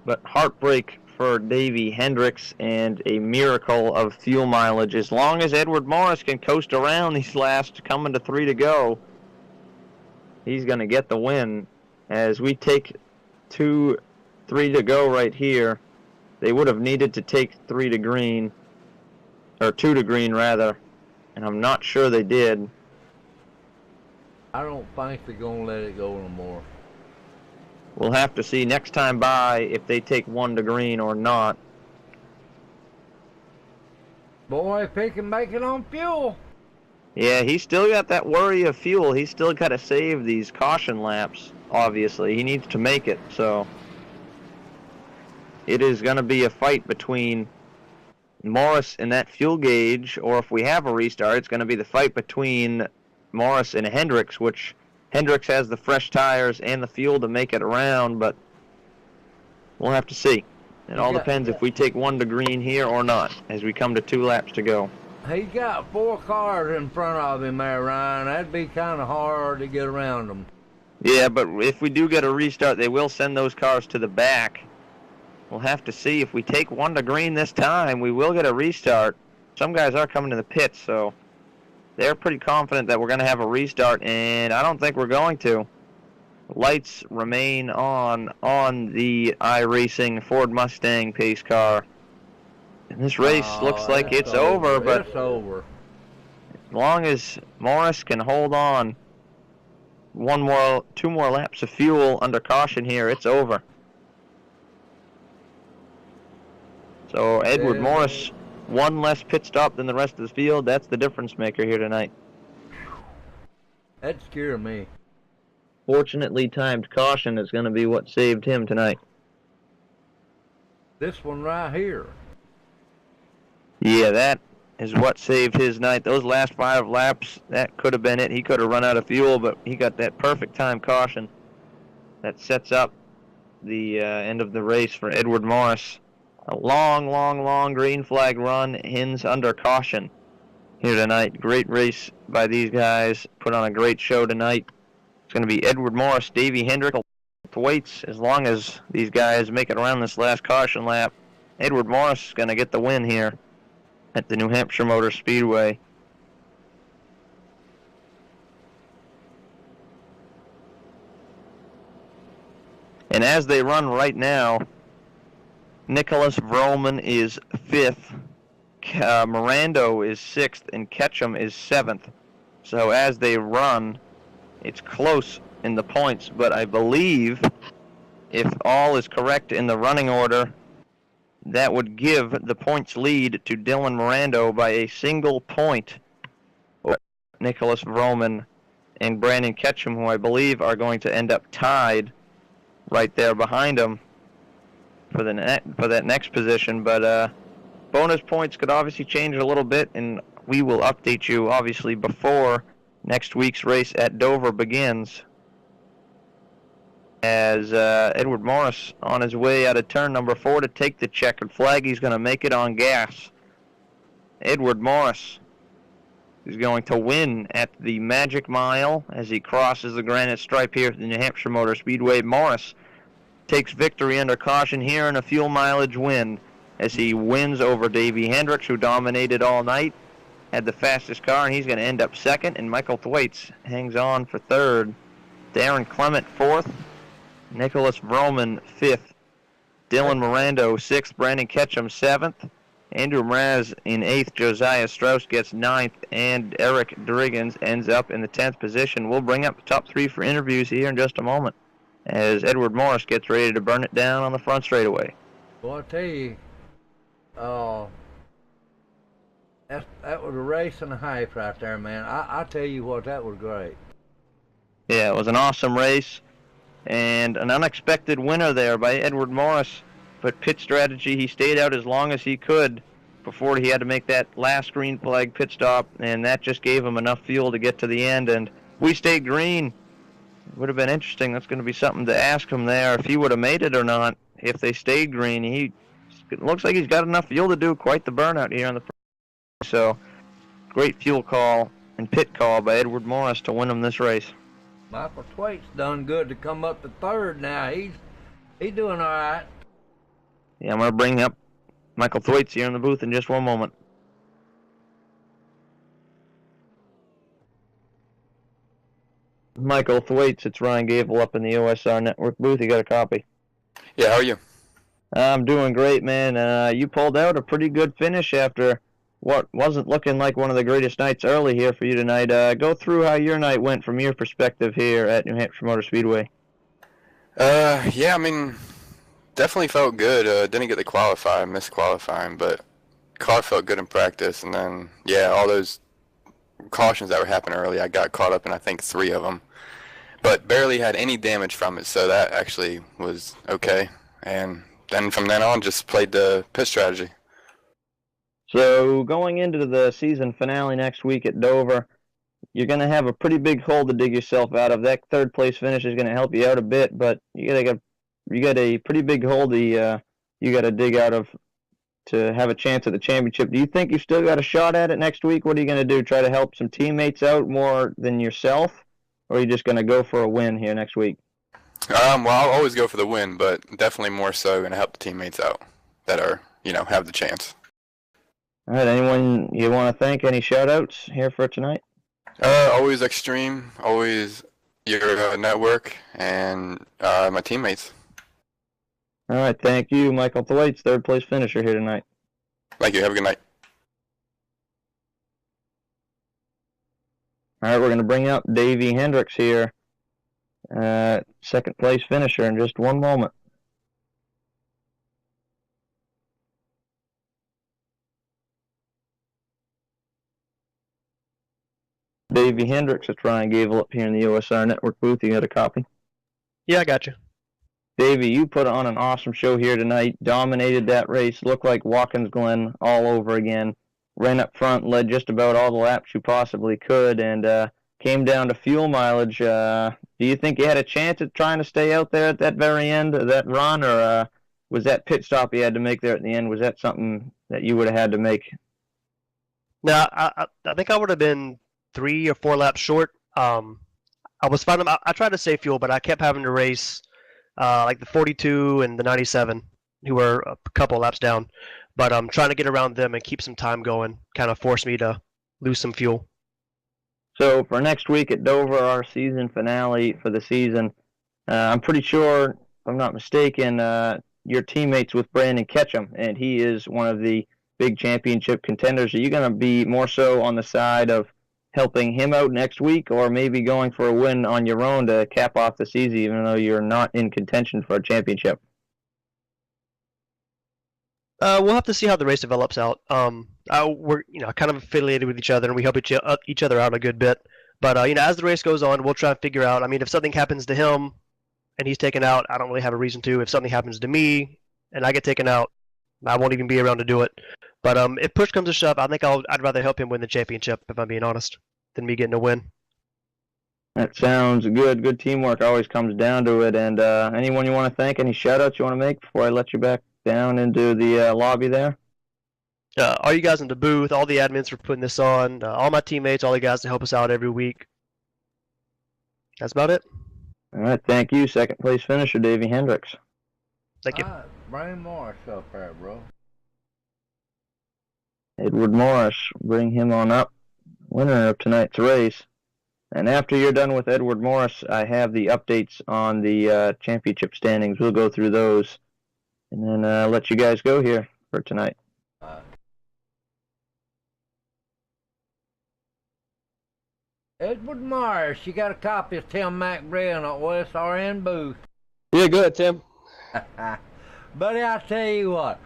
[SPEAKER 2] But heartbreak for Davey Hendricks and a miracle of fuel mileage. As long as Edward Morris can coast around these last coming to 3 to go, he's going to get the win. As we take 3 to go right here, they would have needed to take 3 to green, or 2 to green rather, and I'm not sure they did.
[SPEAKER 1] I don't think they're going to let it go no more.
[SPEAKER 2] We'll have to see next time by if they take 1 to green or not.
[SPEAKER 1] Boy, if he can make it on fuel.
[SPEAKER 2] Yeah, he's still got that worry of fuel. He's still got to save these caution laps, obviously. He needs to make it, so it is going to be a fight between Morris and that fuel gauge, or if we have a restart, it's going to be the fight between Morris and Hendricks, which Hendricks has the fresh tires and the fuel to make it around, but we'll have to see. It all depends if we take 1 to green here or not, as we come to 2 laps to go.
[SPEAKER 1] He got 4 cars in front of him there, Ryan. That'd be kind of hard to get around them.
[SPEAKER 2] Yeah, but if we do get a restart, they will send those cars to the back. We'll have to see. If we take 1 to green this time, we will get a restart. Some guys are coming to the pits, so they're pretty confident that we're going to have a restart, and I don't think we're going to. Lights remain on the Iracing Ford Mustang pace car. And this race looks like it's over, but
[SPEAKER 1] it's over.
[SPEAKER 2] As long as Morris can hold on 2 more laps of fuel under caution here, it's over. So Edward Morris, 1 less pit stop than the rest of the field. That's the difference maker here tonight.
[SPEAKER 1] That scared me.
[SPEAKER 2] Fortunately timed caution is going to be what saved him tonight.
[SPEAKER 1] This one right here.
[SPEAKER 2] Yeah, that is what saved his night. Those last 5 laps, that could have been it. He could have run out of fuel, but he got that perfect time caution that sets up the end of the race for Edward Morris. A long green flag run ends under caution here tonight. Great race by these guys. Put on a great show tonight. It's going to be Edward Morris, Davey Hendricks, Thwaites. As long as these guys make it around this last caution lap, Edward Morris is going to get the win here at the New Hampshire Motor Speedway. And as they run right now, Nicholas Vroman is 5th, Mirando is 6th, and Ketchum is 7th. So as they run, it's close in the points, but I believe if all is correct in the running order, that would give the points lead to Dylan Mirando by a single point. Nicholas Vroman and Brandon Ketchum, who I believe are going to end up tied right there behind him for that next position. But bonus points could obviously change a little bit, and we will update you obviously before next week's race at Dover begins. As Edward Morris on his way out of turn number 4 to take the checkered flag. He's going to make it on gas. Edward Morris is going to win at the Magic Mile as he crosses the granite stripe here at the New Hampshire Motor Speedway. Morris takes victory under caution here in a fuel mileage win as he wins over Davey Hendricks, who dominated all night, had the fastest car, and he's going to end up 2nd, and Michael Thwaites hangs on for 3rd. Darren Clement 4th. Nicholas Vroman 5th, Dylan Mirando 6th, Brandon Ketchum 7th, Andrew Mraz in 8th, Josiah Strauss gets 9th, and Eric Driggins ends up in the 10th position. We'll bring up the top 3 for interviews here in just a moment as Edward Morris gets ready to burn it down on the front straightaway.
[SPEAKER 1] Well, I tell you, That was a race and a half right there, man. I tell you what, that was great.
[SPEAKER 2] Yeah, it was an awesome race, and an unexpected winner there by Edward Morris. But pit strategy, he stayed out as long as he could before he had to make that last green flag pit stop, and that just gave him enough fuel to get to the end. And we stayed green. It would have been interesting. That's going to be something to ask him there if he would have made it or not. If they stayed green, it looks like he's got enough fuel to do quite the burnout here on the first. So, great fuel call and pit call by Edward Morris to win him this race.
[SPEAKER 1] Michael Thwaite's done good to come up to third now. He's doing all right.
[SPEAKER 2] Yeah, I'm going to bring up Michael Thwaites here in the booth in just one moment. Michael Thwaites, it's Ryan Gable up in the OSR Network booth. You got a copy?
[SPEAKER 3] Yeah, how are you?
[SPEAKER 2] I'm doing great, man. You pulled out a pretty good finish after what wasn't looking like one of the greatest nights early here for you tonight. Go through how your night went from your perspective here at New Hampshire Motor Speedway.
[SPEAKER 3] Yeah, I mean, definitely felt good. Didn't get to qualify, missed qualifying, but car felt good in practice. And then, yeah, all those cautions that were happening early, I got caught up in, I think, 3 of them. But barely had any damage from it, so that actually was okay. And then from then on, just played the pit strategy.
[SPEAKER 2] So going into the season finale next week at Dover, you're going to have a pretty big hole to dig yourself out of. That third place finish is going to help you out a bit, but you got a pretty big hole you got to dig out of to have a chance at the championship. Do you think you still got a shot at it next week? What are you going to do? Try to help some teammates out more than yourself, or are you just going to go for a win here next week?
[SPEAKER 3] Well, I'll always go for the win, but definitely more so going to help the teammates out that are, have the chance.
[SPEAKER 2] All right, anyone you want to thank? Any shout-outs here for tonight?
[SPEAKER 3] Always Extreme, always your network, and my teammates.
[SPEAKER 2] All right, thank you, Michael Thwaites, third place finisher here tonight.
[SPEAKER 3] Thank you. Have a good night.
[SPEAKER 2] All right, we're going to bring up Davey Hendricks here, second place finisher in just one moment. Davey Hendricks, it's Ryan Gable up here in the OSR Network booth. You got a copy?
[SPEAKER 4] Yeah, I got you.
[SPEAKER 2] Davey, you put on an awesome show here tonight, dominated that race, looked like Watkins Glen all over again, ran up front, led just about all the laps you possibly could, and came down to fuel mileage. Do you think you had a chance at trying to stay out there at that very end of that run, or was that pit stop you had to make there at the end, was that something that you would have had to make?
[SPEAKER 4] No, I think I would have been 3 or 4 laps short. I was finding I tried to save fuel, but I kept having to race like the 42 and the 97, who were a couple laps down. But trying to get around them and keep some time going kind of forced me to lose some fuel.
[SPEAKER 2] So for next week at Dover, our season finale for the season, I'm pretty sure, if I'm not mistaken, your teammates with Brandon Ketchum, and he is one of the big championship contenders. Are you going to be more so on the side of helping him out next week, or maybe going for a win on your own to cap off the season, even though you're not in contention for a championship?
[SPEAKER 4] We'll have to see how the race develops out. We're kind of affiliated with each other, and we help each other out a good bit. But as the race goes on, we'll try and figure out. I mean, if something happens to him and he's taken out, I don't really have a reason to. If something happens to me and I get taken out, I won't even be around to do it. But if push comes to shove, I think I'd rather help him win the championship, if I'm being honest, than me getting a win.
[SPEAKER 2] That sounds good. Good teamwork always comes down to it. And anyone you want to thank, any shout-outs you want to make before I let you back down into the lobby there?
[SPEAKER 4] All you guys in the booth, all the admins for putting this on, all my teammates, all the guys that help us out every week. That's about it.
[SPEAKER 2] All right, thank you. Second place finisher, Davey Hendricks.
[SPEAKER 4] Thank you.
[SPEAKER 1] Bring Morris up there, bro.
[SPEAKER 2] Edward Morris, bring him on up. Winner of tonight's race. And after you're done with Edward Morris, I have the updates on the championship standings. We'll go through those and then let you guys go here for tonight.
[SPEAKER 1] Edward Morris, you got a copy of Tim McBrien at OSRN booth.
[SPEAKER 5] Yeah, good, Tim.
[SPEAKER 1] Buddy, I tell you what,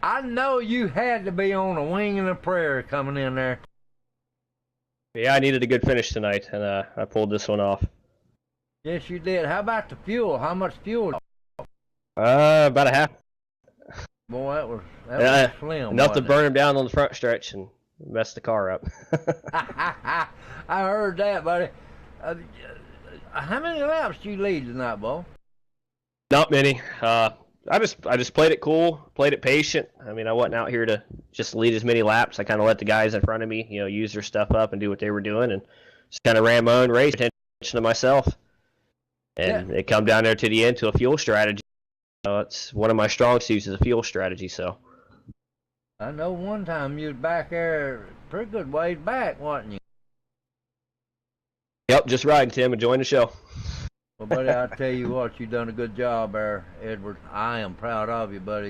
[SPEAKER 1] I know you had to be on a wing and a prayer coming in there.
[SPEAKER 5] Yeah, I needed a good finish tonight, and I pulled this one off.
[SPEAKER 1] Yes, you did. How about the fuel? How much fuel?
[SPEAKER 5] About a half.
[SPEAKER 1] Boy, that was slim.
[SPEAKER 5] Enough to
[SPEAKER 1] wasn't
[SPEAKER 5] burn him down on the front stretch and mess the car up.
[SPEAKER 1] I heard that, buddy. How many laps did you lead tonight, Bo?
[SPEAKER 5] Not many. I just played it cool, played it patient. I mean, I wasn't out here to just lead as many laps. I kind of let the guys in front of me, use their stuff up and do what they were doing, and just kind of ran my own race, attention to myself. And it come down there to the end to a fuel strategy. It's one of my strong suits is a fuel strategy. So
[SPEAKER 1] I know one time you was back there pretty good ways back, wasn't you?
[SPEAKER 5] Yep, just riding, Tim, enjoying the show.
[SPEAKER 1] Well, buddy, I tell you what, you done a good job there, Edward. I am proud of you, buddy.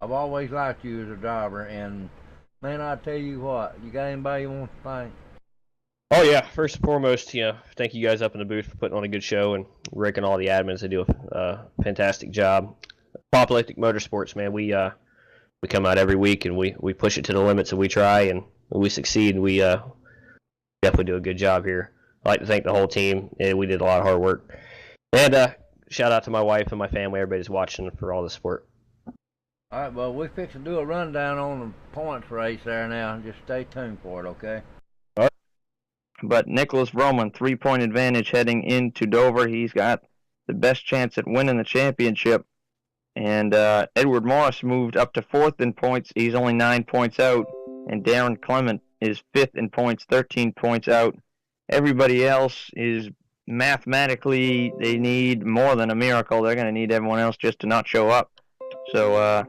[SPEAKER 1] I've always liked you as a driver, and man, I tell you what, you got anybody you want to thank?
[SPEAKER 5] Oh yeah, first and foremost, thank you guys up in the booth for putting on a good show, and Rick and all the admins. They do a fantastic job. Pop Electric Motorsports, man, we come out every week and we push it to the limits, and we try and we succeed. We definitely do a good job here. I'd like to thank the whole team. We did a lot of hard work. And shout out to my wife and my family. Everybody's watching for all the support.
[SPEAKER 1] All right, well, we fix to do a rundown on the points race there now. Just stay tuned for it, okay?
[SPEAKER 2] All right. But Nicholas Roman, 3-point advantage heading into Dover. He's got the best chance at winning the championship. And Edward Morris moved up to 4th in points. He's only 9 points out. And Darren Clement is 5th in points, 13 points out. Everybody else is mathematically, they need more than a miracle. They're going to need everyone else just to not show up. So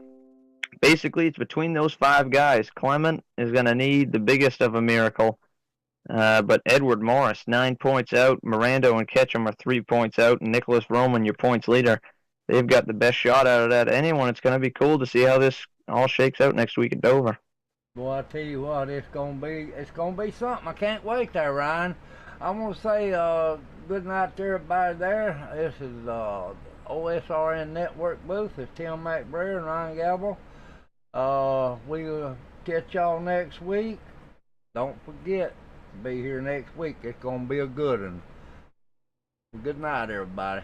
[SPEAKER 2] basically, it's between those 5 guys. Clement is going to need the biggest of a miracle. But Edward Morris, 9 points out. Mirando and Ketchum are 3 points out. And Nicholas Roman, your points leader, they've got the best shot out of that. Anyone, it's going to be cool to see how this all shakes out next week at Dover.
[SPEAKER 1] Boy, I tell you what, it's gonna be something. I can't wait there, Ryan. I want to say good night to everybody there. This is OSRN Network booth. It's Tim McBrayer and Ryan Galville. We'll catch y'all next week. Don't forget to be here next week. It's gonna be a good one. Good night, everybody.